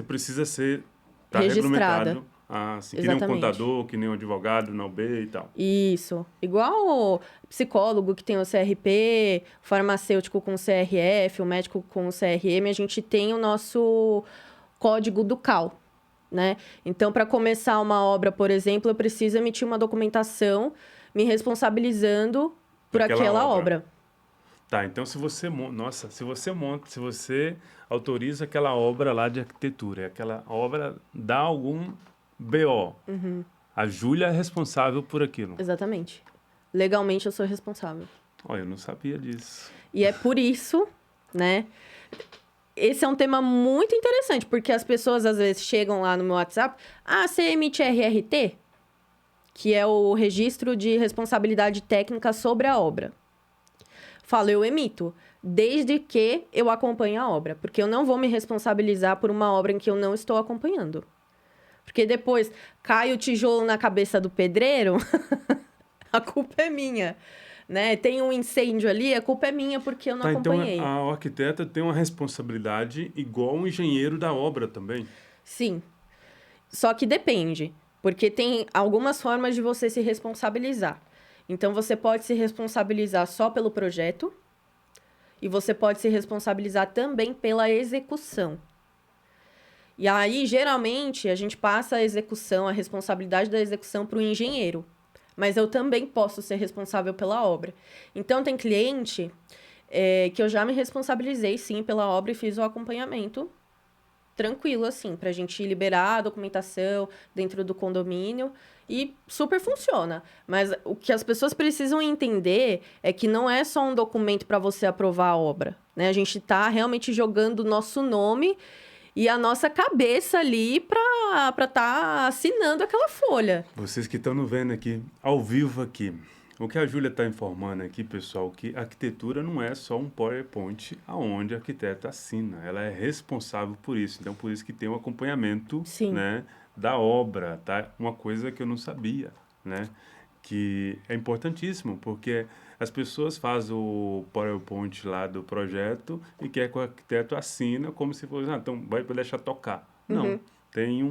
precisa estar registrada. Regulamentado, assim, que nem um contador, que nem um advogado na OAB e tal. Isso. Igual o psicólogo que tem o CRP, o farmacêutico com o CRF, o médico com o CRM, a gente tem o nosso código do CAL, né? Então, para começar uma obra, por exemplo, eu preciso emitir uma documentação me responsabilizando por aquela obra. Tá, então se você autoriza aquela obra lá de arquitetura, aquela obra dá algum BO, a Júlia é responsável por aquilo. Exatamente. Legalmente eu sou responsável. Olha, eu não sabia disso. E é por isso, né? Esse é um tema muito interessante, porque as pessoas às vezes chegam lá no meu WhatsApp, você emite RRT? Que é o Registro de Responsabilidade Técnica sobre a Obra. Falo, eu emito, desde que eu acompanhe a obra, porque eu não vou me responsabilizar por uma obra em que eu não estou acompanhando. Porque depois cai o tijolo na cabeça do pedreiro, a culpa é minha. Né? Tem um incêndio ali, a culpa é minha porque eu não acompanhei. Então, a arquiteta tem uma responsabilidade igual o engenheiro da obra também. Sim. Só que depende, porque tem algumas formas de você se responsabilizar. Então, você pode se responsabilizar só pelo projeto e você pode se responsabilizar também pela execução. E aí, geralmente, a gente passa a responsabilidade da execução para o engenheiro. Mas eu também posso ser responsável pela obra. Então, tem cliente que eu já me responsabilizei, sim, pela obra e fiz o acompanhamento tranquilo, assim, pra gente liberar a documentação dentro do condomínio e super funciona. Mas o que as pessoas precisam entender é que não é só um documento para você aprovar a obra, né? A gente tá realmente jogando o nosso nome e a nossa cabeça ali para tá assinando aquela folha. Vocês que estão nos vendo aqui, ao vivo aqui, O que a Júlia está informando aqui, pessoal, que a arquitetura não é só um PowerPoint aonde a arquiteta assina, ela é responsável por isso. Então, por isso que tem um acompanhamento, Sim. né, da obra, tá? Uma coisa que eu não sabia, né? Que é importantíssimo, porque as pessoas fazem o PowerPoint lá do projeto e quer que o arquiteto assina como se fosse, então vai deixar tocar. Não, tem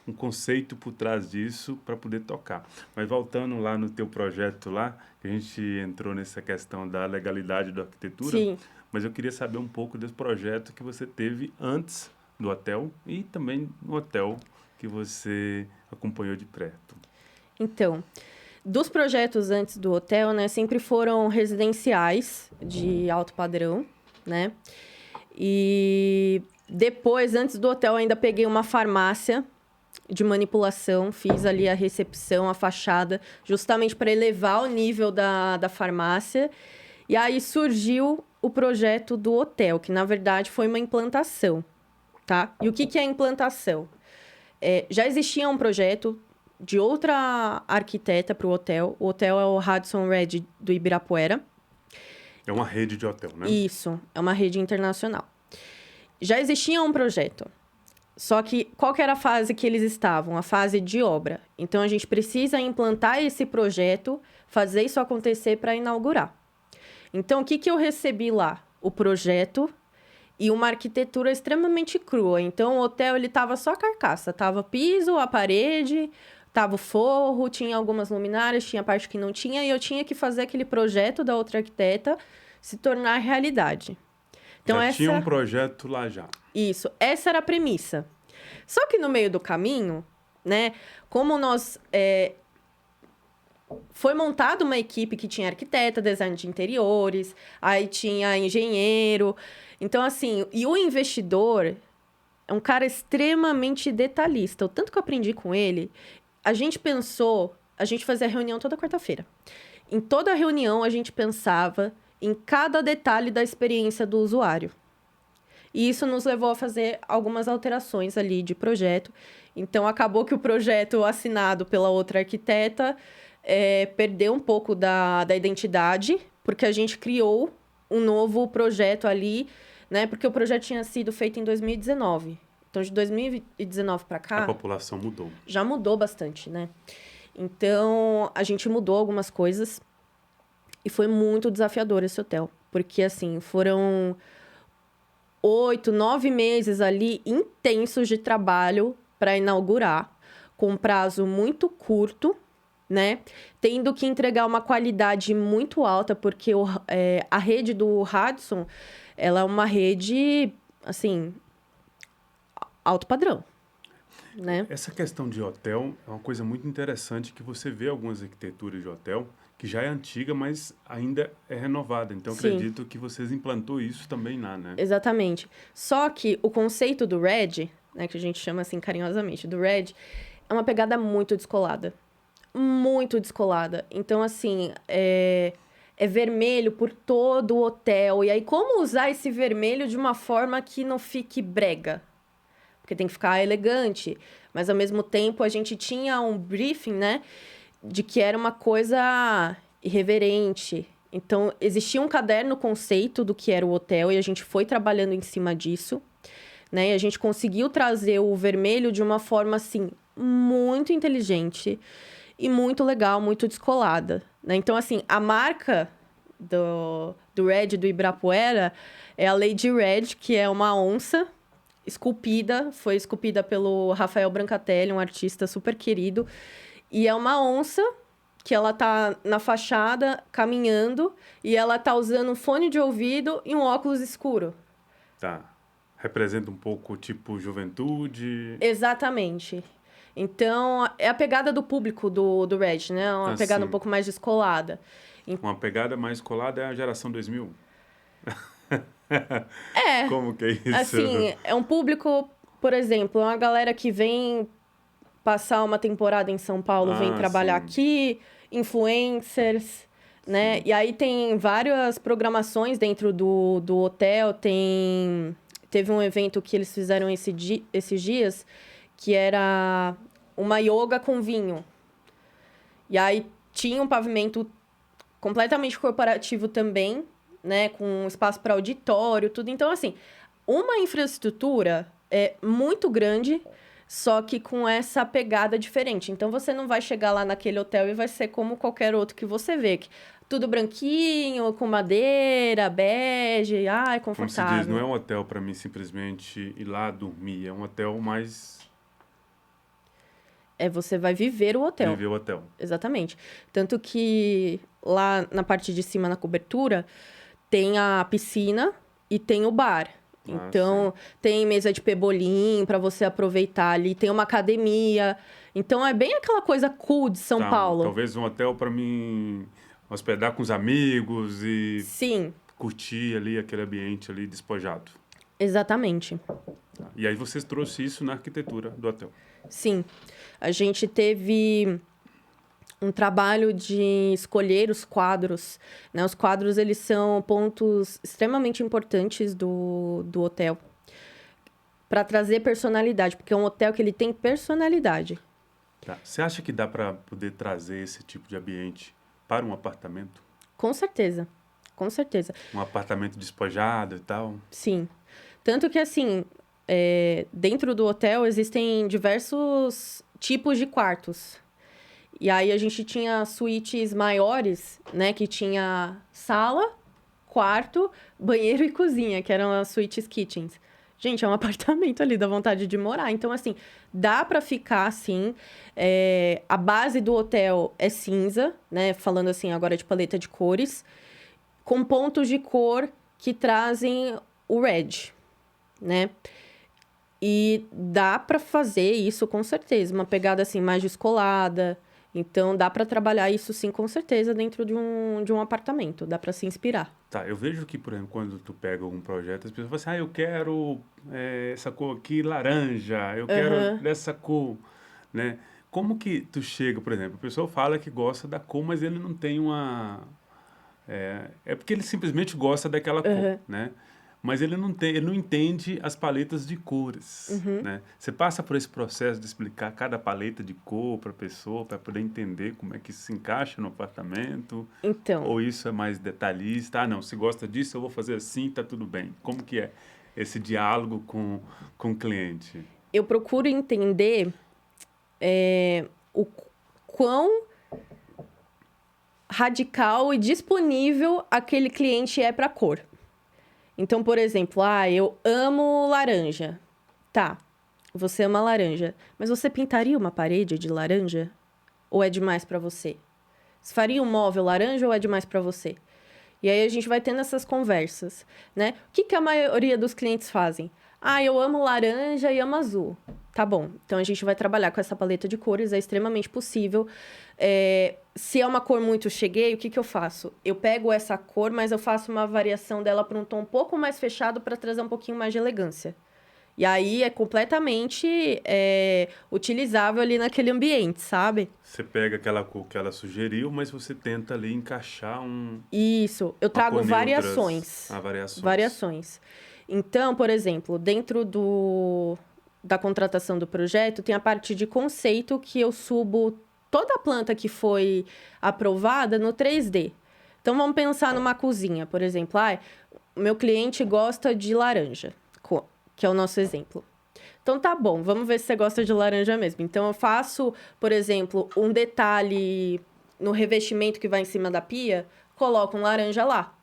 um conceito por trás disso para poder tocar. Mas voltando lá no teu projeto lá, que a gente entrou nessa questão da legalidade da arquitetura, Sim. mas eu queria saber um pouco desse projeto que você teve antes do hotel e também no hotel que você acompanhou de perto. Então, dos projetos antes do hotel, né, sempre foram residenciais de alto padrão, né? E depois, antes do hotel, ainda peguei uma farmácia de manipulação, fiz ali a recepção, a fachada, justamente para elevar o nível da farmácia. E aí surgiu o projeto do hotel, que na verdade foi uma implantação, tá? E o que é implantação? Já existia um projeto de outra arquiteta para o hotel. O hotel é o Radisson Red do Ibirapuera. É uma rede de hotel, né? Isso, é uma rede internacional. Já existia um projeto. Só que qual que era a fase que eles estavam? A fase de obra. Então, a gente precisa implantar esse projeto, fazer isso acontecer para inaugurar. Então, o que eu recebi lá? O projeto e uma arquitetura extremamente crua. Então, o hotel ele tava só a carcaça. Tava piso, a parede, tava o forro, tinha algumas luminárias, tinha parte que não tinha. E eu tinha que fazer aquele projeto da outra arquiteta se tornar realidade. Então, já tinha um projeto lá já. Isso, essa era a premissa. Só que no meio do caminho, né, como nós... foi montada uma equipe que tinha arquiteta, design de interiores, aí tinha engenheiro. Então, assim, e o investidor é um cara extremamente detalhista. O tanto que eu aprendi com ele, a gente fazia reunião toda quarta-feira. Em toda reunião, a gente pensava em cada detalhe da experiência do usuário. E isso nos levou a fazer algumas alterações ali de projeto. Então, acabou que o projeto assinado pela outra arquiteta perdeu um pouco da identidade, porque a gente criou um novo projeto ali, né? Porque o projeto tinha sido feito em 2019. Então, de 2019 para cá... A população mudou. Já mudou bastante, né? Então, a gente mudou algumas coisas e foi muito desafiador esse hotel. Porque, assim, foram 8, 9 meses ali intensos de trabalho para inaugurar, com um prazo muito curto, né? Tendo que entregar uma qualidade muito alta, porque a rede do Radisson, ela é uma rede, assim, alto padrão, né? Essa questão de hotel é uma coisa muito interessante, que você vê algumas arquiteturas de hotel que já é antiga, mas ainda é renovada. Então, Sim. acredito que vocês implantou isso também lá, né? Exatamente. Só que o conceito do Red, né, que a gente chama assim carinhosamente, do Red, é uma pegada muito descolada. Muito descolada. Então, assim, é vermelho por todo o hotel. E aí, como usar esse vermelho de uma forma que não fique brega? Porque tem que ficar elegante. Mas, ao mesmo tempo, a gente tinha um briefing, né? De que era uma coisa irreverente. Então, existia um caderno conceito do que era o hotel e a gente foi trabalhando em cima disso, né? E a gente conseguiu trazer o vermelho de uma forma, assim, muito inteligente e muito legal, muito descolada, né? Então, assim, a marca do Red do Ibirapuera é a Lady Red, que é uma onça esculpida, foi esculpida pelo Rafael Brancatelli, um artista super querido. E é uma onça que ela tá na fachada, caminhando, e ela tá usando um fone de ouvido e um óculos escuro. Tá. Representa um pouco, tipo, juventude. Exatamente. Então, é a pegada do público do Red, né? Uma pegada um pouco mais descolada. Uma pegada mais colada é a geração 2000. É. Como que é isso? Assim, é um público, por exemplo, uma galera que vem passar uma temporada em São Paulo, vem trabalhar aqui, influencers, né? E aí tem várias programações dentro do hotel. Teve um evento que eles fizeram esses dias, que era uma yoga com vinho. E aí tinha um pavimento completamente corporativo também, né? Com espaço para auditório, tudo. Então, assim, uma infraestrutura é muito grande, só que com essa pegada diferente. Então, você não vai chegar lá naquele hotel e vai ser como qualquer outro que você vê. Tudo branquinho, com madeira, bege, ai, Como se diz, não confortável. é um hotel para mim simplesmente ir lá dormir, é um hotel mais É, você vai viver o hotel. viver o hotel. Exatamente. Tanto que lá na parte de cima, na cobertura, tem a piscina e tem o bar. Ah, sim. Então, tem mesa de pebolim para você aproveitar ali, tem uma academia. Então, é bem aquela coisa cool de São Tá, Paulo. talvez um hotel para mim hospedar com os amigos e Sim, curtir ali aquele ambiente ali despojado. exatamente. E aí vocês trouxeram isso na arquitetura do hotel. Sim. A gente teve um trabalho de escolher os quadros, né? Os quadros, eles são pontos extremamente importantes do hotel para trazer personalidade, porque é um hotel que ele tem personalidade. Tá. Você acha que dá para poder trazer esse tipo de ambiente para um apartamento? Com certeza, com certeza. Um apartamento despojado e tal? Sim. Tanto que, assim, dentro do hotel existem diversos tipos de quartos. E aí a gente tinha suítes maiores, né? Que tinha sala, quarto, banheiro e cozinha, que eram as suítes kitchens. Gente, é um apartamento ali, dá vontade de morar. Então, assim, dá pra ficar assim. A base do hotel é cinza, né? Falando assim agora de paleta de cores, com pontos de cor que trazem o red, né? E dá pra fazer isso com certeza, uma pegada assim mais descolada. Então dá pra trabalhar isso sim com certeza dentro de um apartamento, dá pra se inspirar. Tá, eu vejo que, por exemplo, quando tu pega algum projeto, as pessoas falam assim, eu quero essa cor aqui laranja, eu quero Aham, dessa cor, né? Como que tu chega, por exemplo, a pessoa fala que gosta da cor, mas ele não tem uma... É porque ele simplesmente gosta daquela cor, aham, né? Mas ele não tem, ele não entende as paletas de cores, uhum. né? Você passa por esse processo de explicar cada paleta de cor para a pessoa, para poder entender como é que se encaixa no apartamento, Então, ou isso é mais detalhista? Ah, não, se gosta disso, eu vou fazer assim, tá tudo bem. Como que é esse diálogo com o cliente? eu procuro entender o quão radical e disponível aquele cliente é para cor. Então, por exemplo, eu amo laranja. Tá, você ama laranja, mas você pintaria uma parede de laranja? Ou é demais para você? Você faria um móvel laranja ou é demais para você? E aí a gente vai tendo essas conversas, né? O que a maioria dos clientes fazem? Eu amo laranja e amo azul. Tá bom, então a gente vai trabalhar com essa paleta de cores, é extremamente possível. Se é uma cor muito cheguei, o que eu faço? Eu pego essa cor, mas eu faço uma variação dela para um tom um pouco mais fechado para trazer um pouquinho mais de elegância. E aí é completamente utilizável ali naquele ambiente, sabe? Você pega aquela cor que ela sugeriu, mas você tenta ali encaixar Isso, eu uma trago cor neutras, variações. variações. Variações. Então, por exemplo, dentro da contratação do projeto, tem a parte de conceito que eu subo toda a planta que foi aprovada no 3D. Então, vamos pensar numa cozinha, por exemplo. O meu cliente gosta de laranja, que é o nosso exemplo. Então, tá bom, vamos ver se você gosta de laranja mesmo. Então, eu faço, por exemplo, um detalhe no revestimento que vai em cima da pia, coloco um laranja lá.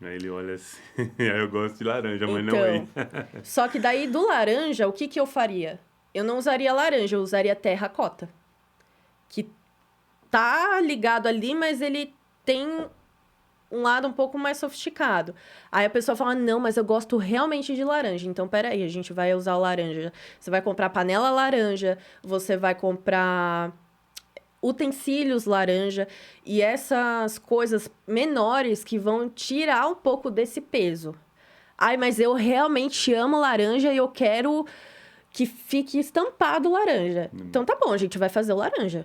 Aí ele olha assim, aí eu gosto de laranja, mas não aí. Então, só que daí do laranja, o que eu faria? Eu não usaria laranja, eu usaria terracota. Que tá ligado ali, mas ele tem um lado um pouco mais sofisticado. Aí a pessoa fala, não, mas eu gosto realmente de laranja. Então, peraí, a gente vai usar o laranja. Você vai comprar panela laranja, você vai comprar utensílios laranja e essas coisas menores que vão tirar um pouco desse peso. Mas eu realmente amo laranja e eu quero que fique estampado laranja. Então tá bom, a gente vai fazer o laranja.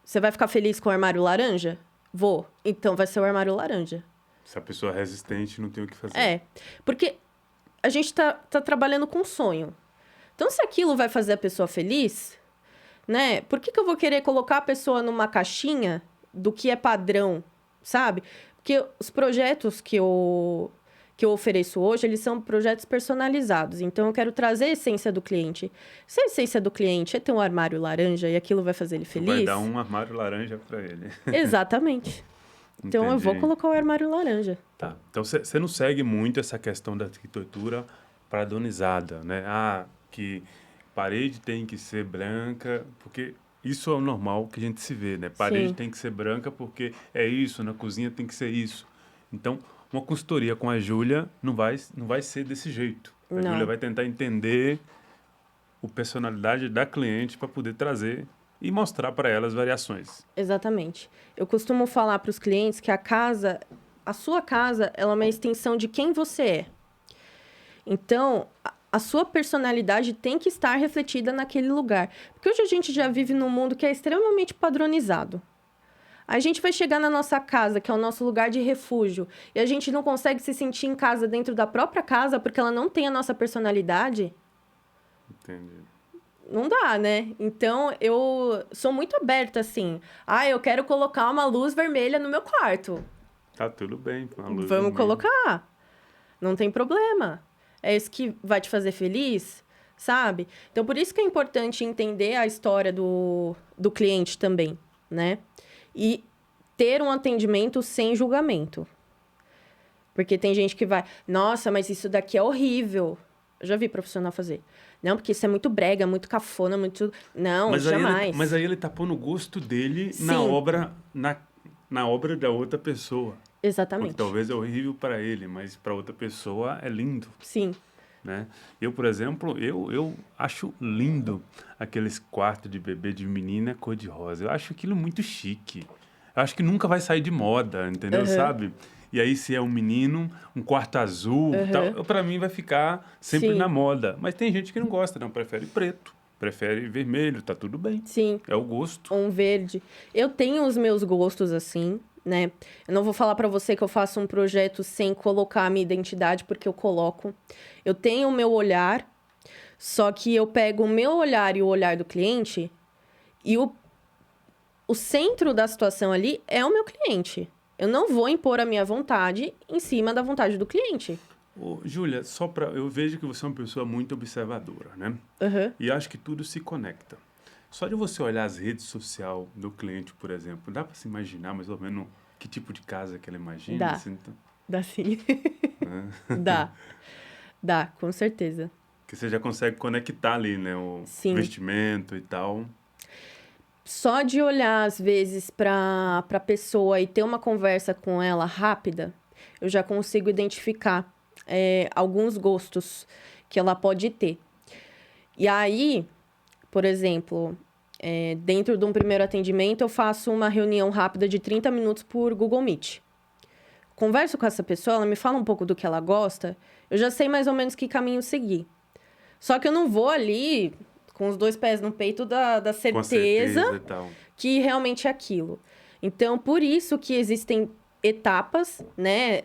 Você vai ficar feliz com o armário laranja? Vou. Então vai ser o armário laranja. Se a pessoa é resistente, não tem o que fazer. Porque a gente tá trabalhando com sonho. Então, se aquilo vai fazer a pessoa feliz, né? Por que eu vou querer colocar a pessoa numa caixinha do que é padrão, sabe? Porque os projetos que eu ofereço hoje, eles são projetos personalizados. Então, eu quero trazer a essência do cliente. Se a essência do cliente é ter um armário laranja e aquilo vai fazer ele Tu vai feliz... dar um armário laranja para ele. Exatamente. Então, eu vou Entendi. colocar o armário laranja. Tá. Então, você não segue muito essa questão da arquitetura padronizada, né? Ah, que parede tem que ser branca, porque isso é o normal que a gente se vê, né? Parede Sim, tem que ser branca porque é isso, na cozinha tem que ser isso. Então, uma consultoria com a Júlia não vai ser desse jeito. A Júlia não. vai tentar entender a personalidade da cliente para poder trazer e mostrar para ela as variações. Exatamente. Eu costumo falar para os clientes que a sua casa, ela é uma extensão de quem você é. Então, a sua personalidade tem que estar refletida naquele lugar. Porque hoje a gente já vive num mundo que é extremamente padronizado. A gente vai chegar na nossa casa, que é o nosso lugar de refúgio, e a gente não consegue se sentir em casa dentro da própria casa porque ela não tem a nossa personalidade. Entendi. Não dá, né? Então, eu sou muito aberta, assim. Ah, eu quero colocar uma luz vermelha no meu quarto. Tá tudo bem com a luz Vamos vermelha. colocar. Não tem problema. É isso que vai te fazer feliz, sabe? Então, por isso que é importante entender a história do cliente também, né? E ter um atendimento sem julgamento. Porque tem gente que vai, nossa, mas isso daqui é horrível. Eu já vi profissional fazer. Não, porque isso é muito brega, muito cafona, muito. Não, Mas jamais. mas aí ele tá pondo o gosto dele na Sim, obra, na obra da outra pessoa. Porque exatamente. talvez é horrível para ele, mas para outra pessoa é lindo, Sim. né? Eu, por exemplo, eu acho lindo aqueles quartos de bebê de menina cor-de-rosa. Eu acho aquilo muito chique. Eu acho que nunca vai sair de moda, entendeu? Aham. Sabe? E aí, se é um menino, um quarto azul, Aham. tal, para mim vai ficar sempre na Sim. moda. Mas tem gente que não gosta, não, prefere preto, prefere vermelho, tá tudo bem. Sim. É o gosto. Um verde. Eu tenho os meus gostos assim, né? Eu não vou falar pra você que eu faço um projeto sem colocar a minha identidade, porque eu coloco. Eu tenho o meu olhar, só que eu pego o meu olhar e o olhar do cliente, e o centro da situação ali é o meu cliente. Eu não vou impor a minha vontade em cima da vontade do cliente. Ô, Júlia, só para eu vejo que você é uma pessoa muito observadora, né? Aham. E acho que tudo se conecta. Só de você olhar as redes sociais do cliente, por exemplo, dá para se imaginar mais ou menos que tipo de casa que ela imagina, Dá. assim, então, Dá sim. né? Dá. Dá, com certeza. Que você já consegue conectar ali, né? O Sim. vestimento e tal. Só de olhar, às vezes, para a pessoa e ter uma conversa com ela rápida, eu já consigo identificar alguns gostos que ela pode ter. E aí, por exemplo, dentro de um primeiro atendimento, eu faço uma reunião rápida de 30 minutos por Google Meet. Converso com essa pessoa, ela me fala um pouco do que ela gosta, eu já sei mais ou menos que caminho seguir. Só que eu não vou ali com os dois pés no peito da Com certeza certeza e tal. que realmente é aquilo. Então, por isso que existem etapas, né?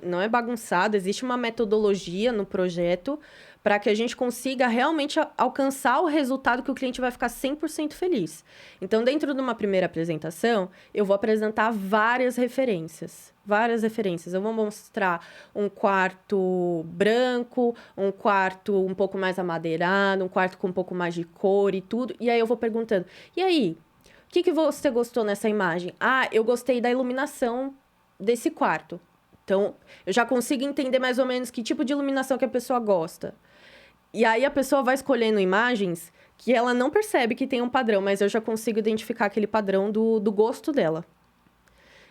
Não é bagunçado, existe uma metodologia no projeto para que a gente consiga realmente alcançar o resultado que o cliente vai ficar 100% feliz. Então, dentro de uma primeira apresentação, eu vou apresentar várias referências. Várias referências. Eu vou mostrar um quarto branco, um quarto um pouco mais amadeirado, um quarto com um pouco mais de cor e tudo. E aí eu vou perguntando: e aí, o que você gostou nessa imagem? Ah, eu gostei da iluminação desse quarto. Então, eu já consigo entender mais ou menos que tipo de iluminação que a pessoa gosta. E aí a pessoa vai escolhendo imagens que ela não percebe que tem um padrão, mas eu já consigo identificar aquele padrão do gosto dela.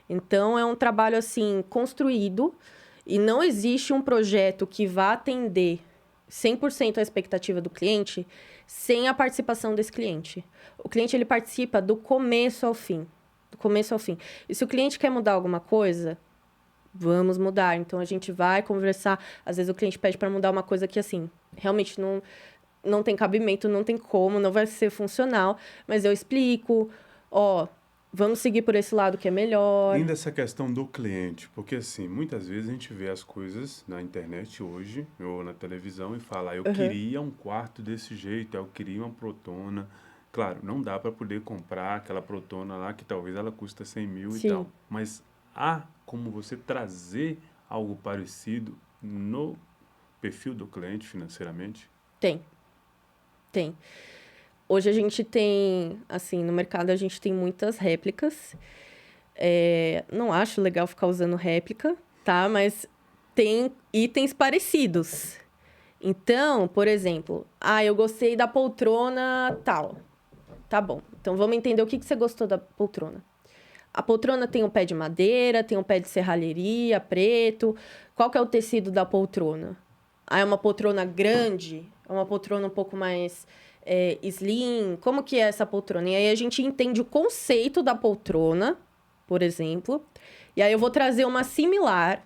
Então, é um trabalho, assim, construído e não existe um projeto que vá atender 100% a expectativa do cliente sem a participação desse cliente. O cliente, ele participa do começo ao fim. Do começo ao fim. E se o cliente quer mudar alguma coisa, vamos mudar. Então, a gente vai conversar. Às vezes, o cliente pede para mudar uma coisa que, assim, realmente não tem cabimento, não tem como, não vai ser funcional. Mas eu explico, ó, vamos seguir por esse lado que é melhor. Ainda essa questão do cliente, porque assim, muitas vezes a gente vê as coisas na internet hoje, ou na televisão, e fala, eu Aham. queria um quarto desse jeito, eu queria uma protona Claro, não dá para poder comprar aquela protona lá que talvez ela custa 100 mil e Sim. tal. Mas há como você trazer algo parecido no perfil do cliente financeiramente? Tem, tem. Hoje a gente tem, assim, no mercado a gente tem muitas réplicas. Não acho legal ficar usando réplica, tá? Mas tem itens parecidos. Então, por exemplo, eu gostei da poltrona tal. Tá bom. Então vamos entender o que você gostou da poltrona. A poltrona tem um pé de madeira, tem um pé de serralheria, preto. Qual que é o tecido da poltrona? É uma poltrona grande? É uma poltrona um pouco mais slim? Como que é essa poltrona? E aí a gente entende o conceito da poltrona, por exemplo. E aí eu vou trazer uma similar,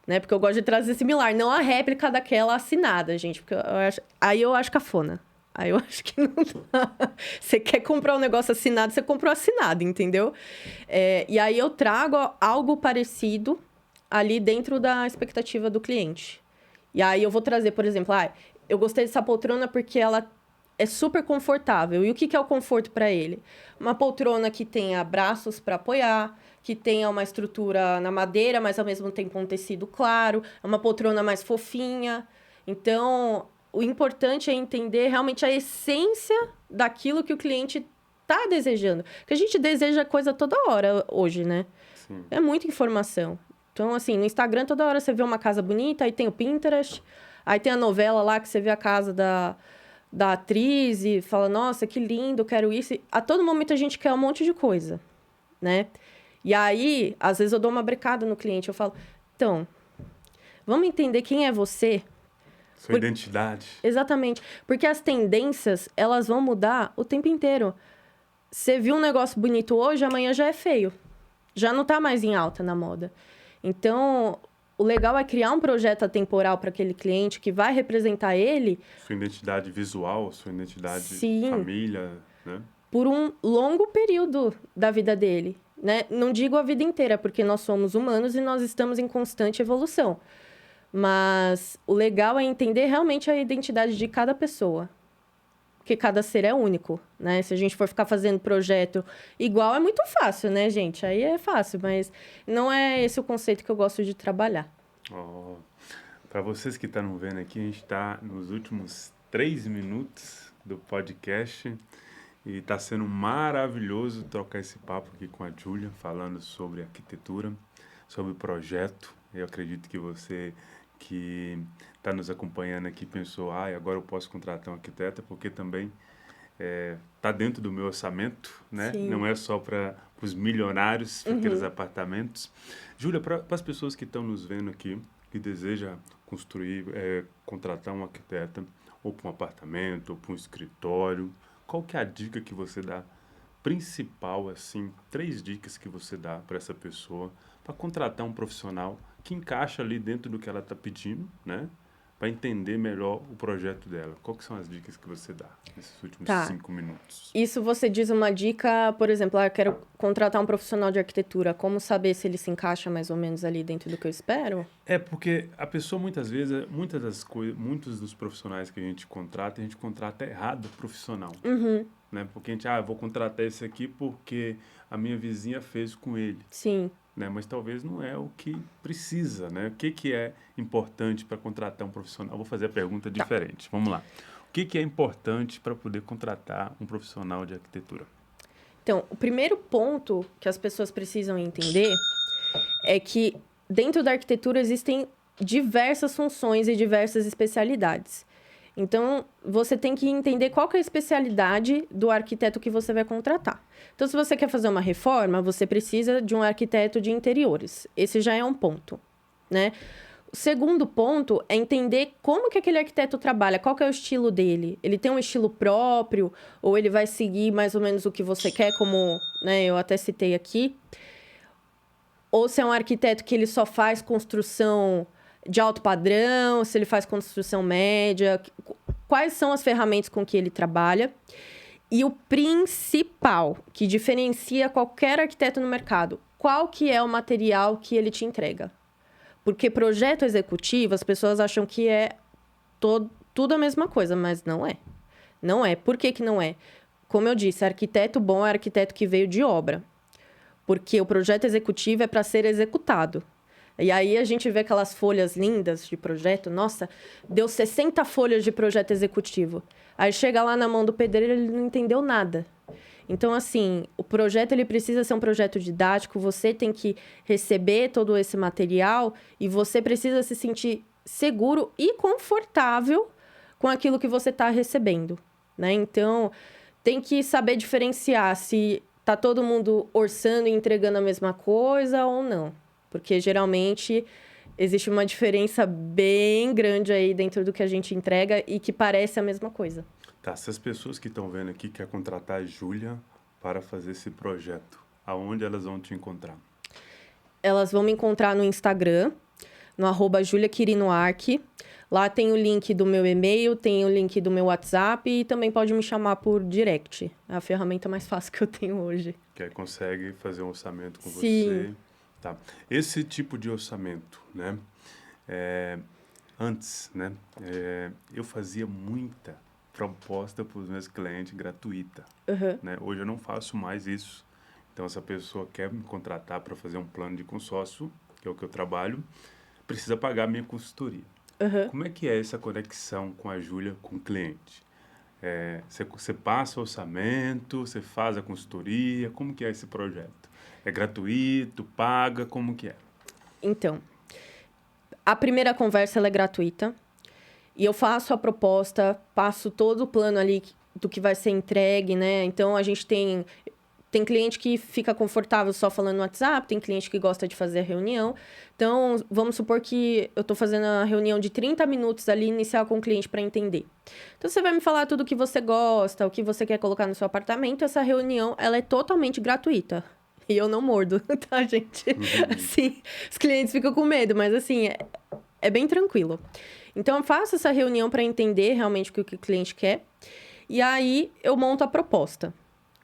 né? Porque eu gosto de trazer similar, não a réplica daquela assinada, gente. Porque aí eu acho cafona. Aí eu acho que não dá. Você quer comprar um negócio assinado, você comprou assinado, entendeu? E aí eu trago algo parecido ali dentro da expectativa do cliente. E aí eu vou trazer, por exemplo, eu gostei dessa poltrona porque ela é super confortável. E o que é o conforto para ele? Uma poltrona que tenha braços para apoiar, que tenha uma estrutura na madeira, mas ao mesmo tempo um tecido claro, uma poltrona mais fofinha. Então, o importante é entender realmente a essência daquilo que o cliente está desejando. Porque a gente deseja coisa toda hora hoje, né? Sim. É muita informação. Então, assim, no Instagram toda hora você vê uma casa bonita, aí tem o Pinterest, aí tem a novela lá que você vê a casa da atriz e fala, nossa, que lindo, quero isso. E a todo momento a gente quer um monte de coisa, né? E aí, às vezes eu dou uma brecada no cliente, eu falo, então, vamos entender quem é você? Sua identidade. Exatamente. Porque as tendências, elas vão mudar o tempo inteiro. Você viu um negócio bonito hoje, amanhã já é feio. Já não tá mais em alta na moda. Então, o legal é criar um projeto atemporal para aquele cliente que vai representar ele. Sua identidade visual, sua identidade Sim, família, né? por um longo período da vida dele, né? Não digo a vida inteira, porque nós somos humanos e nós estamos em constante evolução. Mas o legal é entender realmente a identidade de cada pessoa. Porque cada ser é único, né? Se a gente for ficar fazendo projeto igual, é muito fácil, né, gente? Aí é fácil, mas não é esse o conceito que eu gosto de trabalhar. Para vocês que estão vendo aqui, a gente está nos últimos 3 minutos do podcast e está sendo maravilhoso trocar esse papo aqui com a Júlia, falando sobre arquitetura, sobre projeto. Eu acredito que você que está nos acompanhando aqui pensou, agora eu posso contratar um arquiteto, porque também está dentro do meu orçamento, né? Sim. Não é só para os milionários, para aqueles apartamentos. Júlia, para as pessoas que estão nos vendo aqui, que desejam construir, contratar um arquiteto, ou para um apartamento, ou para um escritório, qual que é a dica que você dá? Principal, assim, 3 dicas que você dá para essa pessoa para contratar um profissional que encaixa ali dentro do que ela está pedindo, né? Para entender melhor o projeto dela. Quais são as dicas que você dá nesses últimos 5 minutos? Isso você diz uma dica, por exemplo, eu quero contratar um profissional de arquitetura. Como saber se ele se encaixa mais ou menos ali dentro do que eu espero? Porque a pessoa muitas vezes, muitos dos profissionais que a gente contrata errado o profissional. Né? Porque a gente, vou contratar esse aqui porque a minha vizinha fez com ele. Sim. Né? Mas talvez não é o que precisa, né? O que é importante para contratar um profissional? Vou fazer a pergunta diferente. Vamos lá. O que é importante para poder contratar um profissional de arquitetura? Então, o primeiro ponto que as pessoas precisam entender é que dentro da arquitetura existem diversas funções e diversas especialidades. Então, você tem que entender qual que é a especialidade do arquiteto que você vai contratar. Então, se você quer fazer uma reforma, você precisa de um arquiteto de interiores. Esse já é um ponto, né? O segundo ponto é entender como que aquele arquiteto trabalha, qual que é o estilo dele. Ele tem um estilo próprio ou ele vai seguir mais ou menos o que você quer, como, né, eu até citei aqui. Ou se é um arquiteto que ele só faz construção de alto padrão, se ele faz construção média, quais são as ferramentas com que ele trabalha. E o principal que diferencia qualquer arquiteto no mercado, qual que é o material que ele te entrega? Porque projeto executivo, as pessoas acham que é tudo a mesma coisa, mas não é. Não é. Por que que não é? Como eu disse, arquiteto bom é arquiteto que veio de obra. Porque o projeto executivo é para ser executado. E aí a gente vê aquelas folhas lindas de projeto. Nossa, deu 60 folhas de projeto executivo. Aí chega lá na mão do pedreiro, ele não entendeu nada. Então, assim, o projeto ele precisa ser um projeto didático. Você tem que receber todo esse material e você precisa se sentir seguro e confortável com aquilo que você está recebendo, né? Então, tem que saber diferenciar se tá todo mundo orçando e entregando a mesma coisa ou não. Porque geralmente existe uma diferença bem grande aí dentro do que a gente entrega e que parece a mesma coisa. Tá, se as pessoas que estão vendo aqui querem contratar a Júlia para fazer esse projeto, aonde elas vão te encontrar? Elas vão me encontrar no Instagram, no @juliaquirinoarch. Lá tem o link do meu e-mail, tem o link do meu WhatsApp e também pode me chamar por direct. É a ferramenta mais fácil que eu tenho hoje. Que aí consegue fazer um orçamento com Sim. você. Tá. Esse tipo de orçamento, né? Antes, né? Eu fazia muita proposta para os meus clientes gratuita, Uhum. né? Hoje eu não faço mais isso. Então, se a pessoa quer me contratar para fazer um plano de consórcio, que é o que eu trabalho, precisa pagar a minha consultoria. Uhum. Como é que é essa conexão com a Júlia, com o cliente? Você passa o orçamento, você faz a consultoria, como que é esse projeto? É gratuito, paga, como que é? Então, a primeira conversa ela é gratuita. E eu faço a proposta, passo todo o plano ali do que vai ser entregue, né? Então, a gente tem cliente que fica confortável só falando no WhatsApp, tem cliente que gosta de fazer a reunião. Então, vamos supor que eu estou fazendo a reunião de 30 minutos ali, inicial com o cliente para entender. Então, você vai me falar tudo o que você gosta, o que você quer colocar no seu apartamento. Essa reunião, ela é totalmente gratuita. E eu não mordo, tá, gente? Assim, os clientes ficam com medo, mas assim, é bem tranquilo. Então, eu faço essa reunião para entender realmente o que o cliente quer. E aí, eu monto a proposta.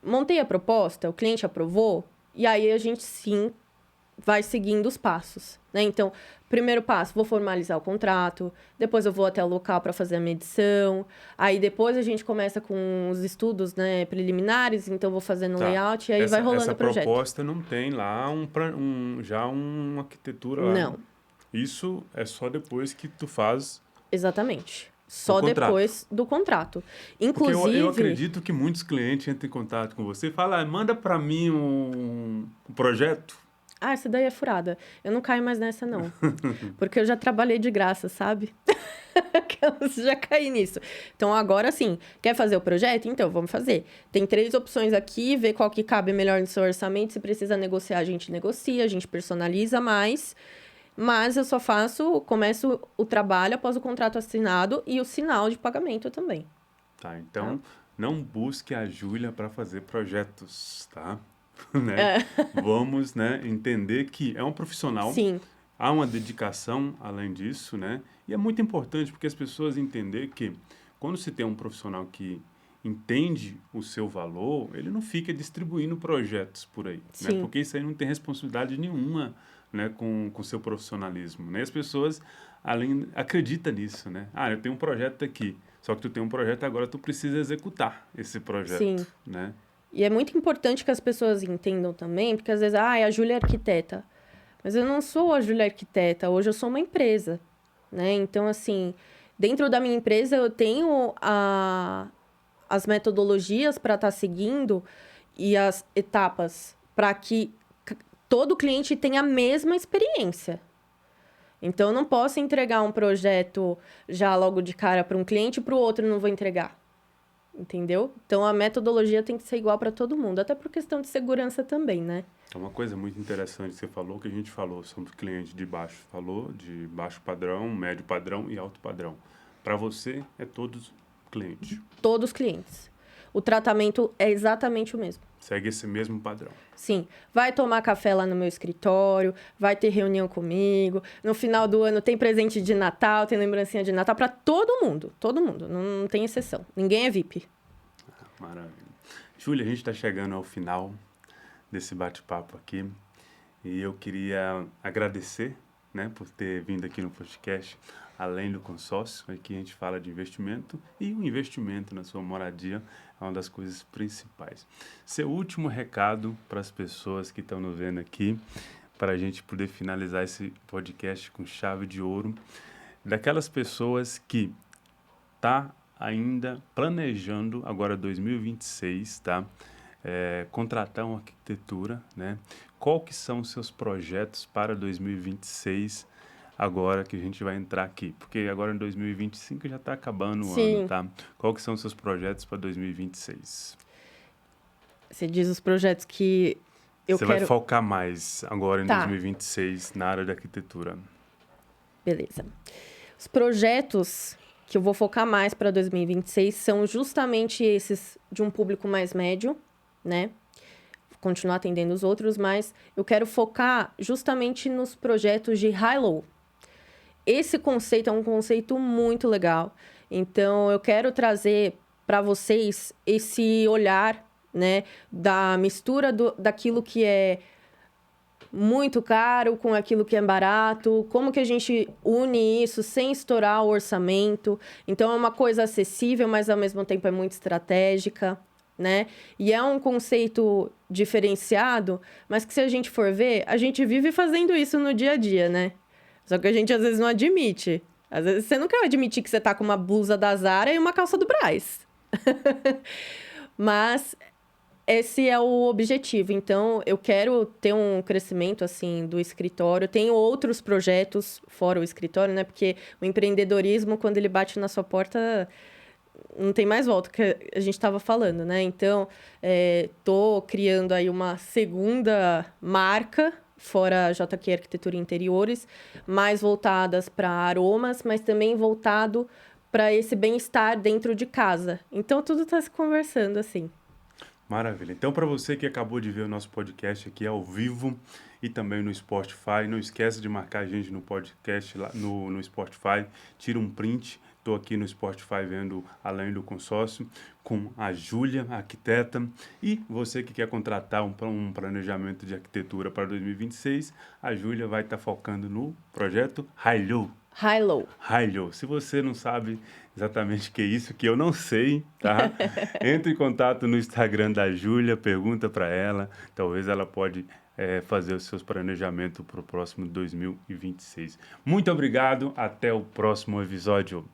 Montei a proposta, o cliente aprovou, e aí a gente sim vai seguindo os passos, né? Então, primeiro passo, vou formalizar o contrato, depois eu vou até o local para fazer a medição, aí depois a gente começa com os estudos, né, preliminares, então vou fazendo Tá. layout e aí vai rolando Essa o projeto. proposta não tem lá já uma arquitetura lá. Não, Isso é só depois que tu faz exatamente. o Só contrato. depois do contrato. Porque Inclusive... eu acredito que muitos clientes entram em contato com você e falam, manda para mim um projeto. Ah, essa daí é furada. Eu não caio mais nessa, não. Porque eu já trabalhei de graça, sabe? Eu já caí nisso. Então, agora sim, quer fazer o projeto? Então, vamos fazer. Tem 3 opções aqui, ver qual que cabe melhor no seu orçamento. Se precisa negociar, a gente negocia, a gente personaliza mais. Mas eu só começo o trabalho após o contrato assinado e o sinal de pagamento também. Tá, então não busque a Júlia para fazer projetos, tá? Né? É. Vamos, né, entender que é um profissional, Sim, há uma dedicação além disso, né? E é muito importante porque as pessoas entender que quando se tem um profissional que entende o seu valor, ele não fica distribuindo projetos por aí, né? sim. Porque isso aí não tem responsabilidade nenhuma, né, com o seu profissionalismo, né? As pessoas acreditam nisso, né? Ah, eu tenho um projeto aqui, só que tu tem um projeto agora, tu precisa executar esse projeto, Sim. né? E é muito importante que as pessoas entendam também, porque às vezes, a Júlia é arquiteta. Mas eu não sou a Júlia arquiteta, hoje eu sou uma empresa, né? Então, assim, dentro da minha empresa eu tenho as metodologias para estar seguindo e as etapas para que todo cliente tenha a mesma experiência. Então, eu não posso entregar um projeto já logo de cara para um cliente e para o outro eu não vou entregar. Entendeu? Então, a metodologia tem que ser igual para todo mundo, até por questão de segurança também, né? É uma coisa muito interessante que você falou, que a gente falou sobre cliente de baixo, falou de baixo padrão, médio padrão e alto padrão. Para você, é todos clientes. Todos os clientes. O tratamento é exatamente o mesmo. Segue esse mesmo padrão. Sim, vai tomar café lá no meu escritório, vai ter reunião comigo. No final do ano tem presente de Natal, tem lembrancinha de Natal para todo mundo, não tem exceção. Ninguém é VIP. Maravilha. Júlia, a gente está chegando ao final desse bate-papo aqui e eu queria agradecer, né, por ter vindo aqui no podcast. Além do Consórcio. Aqui a gente fala de investimento e o investimento na sua moradia é uma das coisas principais. Seu último recado para as pessoas que estão nos vendo aqui, para a gente poder finalizar esse podcast com chave de ouro, daquelas pessoas que tá ainda planejando agora 2026, tá? Contratar uma arquitetura, né? Qual que são os seus projetos para 2026, agora que a gente vai entrar aqui? Porque agora em 2025 já está acabando o ano, Sim, tá? Qual que são os seus projetos para 2026? você diz os projetos que eu Você vai quero. focar mais agora em Tá, 2026 na área da arquitetura. beleza. Os projetos que eu vou focar mais para 2026 são justamente esses de um público mais médio, né? Vou continuar atendendo os outros, mas eu quero focar justamente nos projetos de high-low. Esse conceito é um conceito muito legal. Então, eu quero trazer para vocês esse olhar, né, da mistura daquilo que é muito caro com aquilo que é barato, como que a gente une isso sem estourar o orçamento. Então, é uma coisa acessível, mas ao mesmo tempo é muito estratégica, né? E é um conceito diferenciado, mas que se a gente for ver, a gente vive fazendo isso no dia a dia, né? Só que a gente às vezes não admite. Às vezes você não quer admitir que você tá com uma blusa da Zara e uma calça do Brás. Mas esse é o objetivo. Então, eu quero ter um crescimento, assim, do escritório. Tenho outros projetos fora o escritório, né? Porque o empreendedorismo, quando ele bate na sua porta, não tem mais volta, que a gente estava falando, né? Então, tô criando aí uma segunda marca, fora a JQ Arquitetura e Interiores, mais voltadas para aromas, mas também voltado para esse bem-estar dentro de casa. Então, tudo está se conversando, assim. Maravilha. Então, para você que acabou de ver o nosso podcast aqui ao vivo e também no Spotify, não esquece de marcar a gente no podcast lá no Spotify. Tira um print. Estou aqui no Spotify vendo Além do Consórcio com a Júlia, arquiteta. E você que quer contratar um planejamento de arquitetura para 2026, a Júlia vai estar focando no projeto Hailu. High-low. Hailu. Se você não sabe exatamente o que é isso, que eu não sei, tá? Entre em contato no Instagram da Júlia, pergunta para ela, talvez ela pode fazer os seus planejamentos para o próximo 2026. Muito obrigado, até o próximo episódio.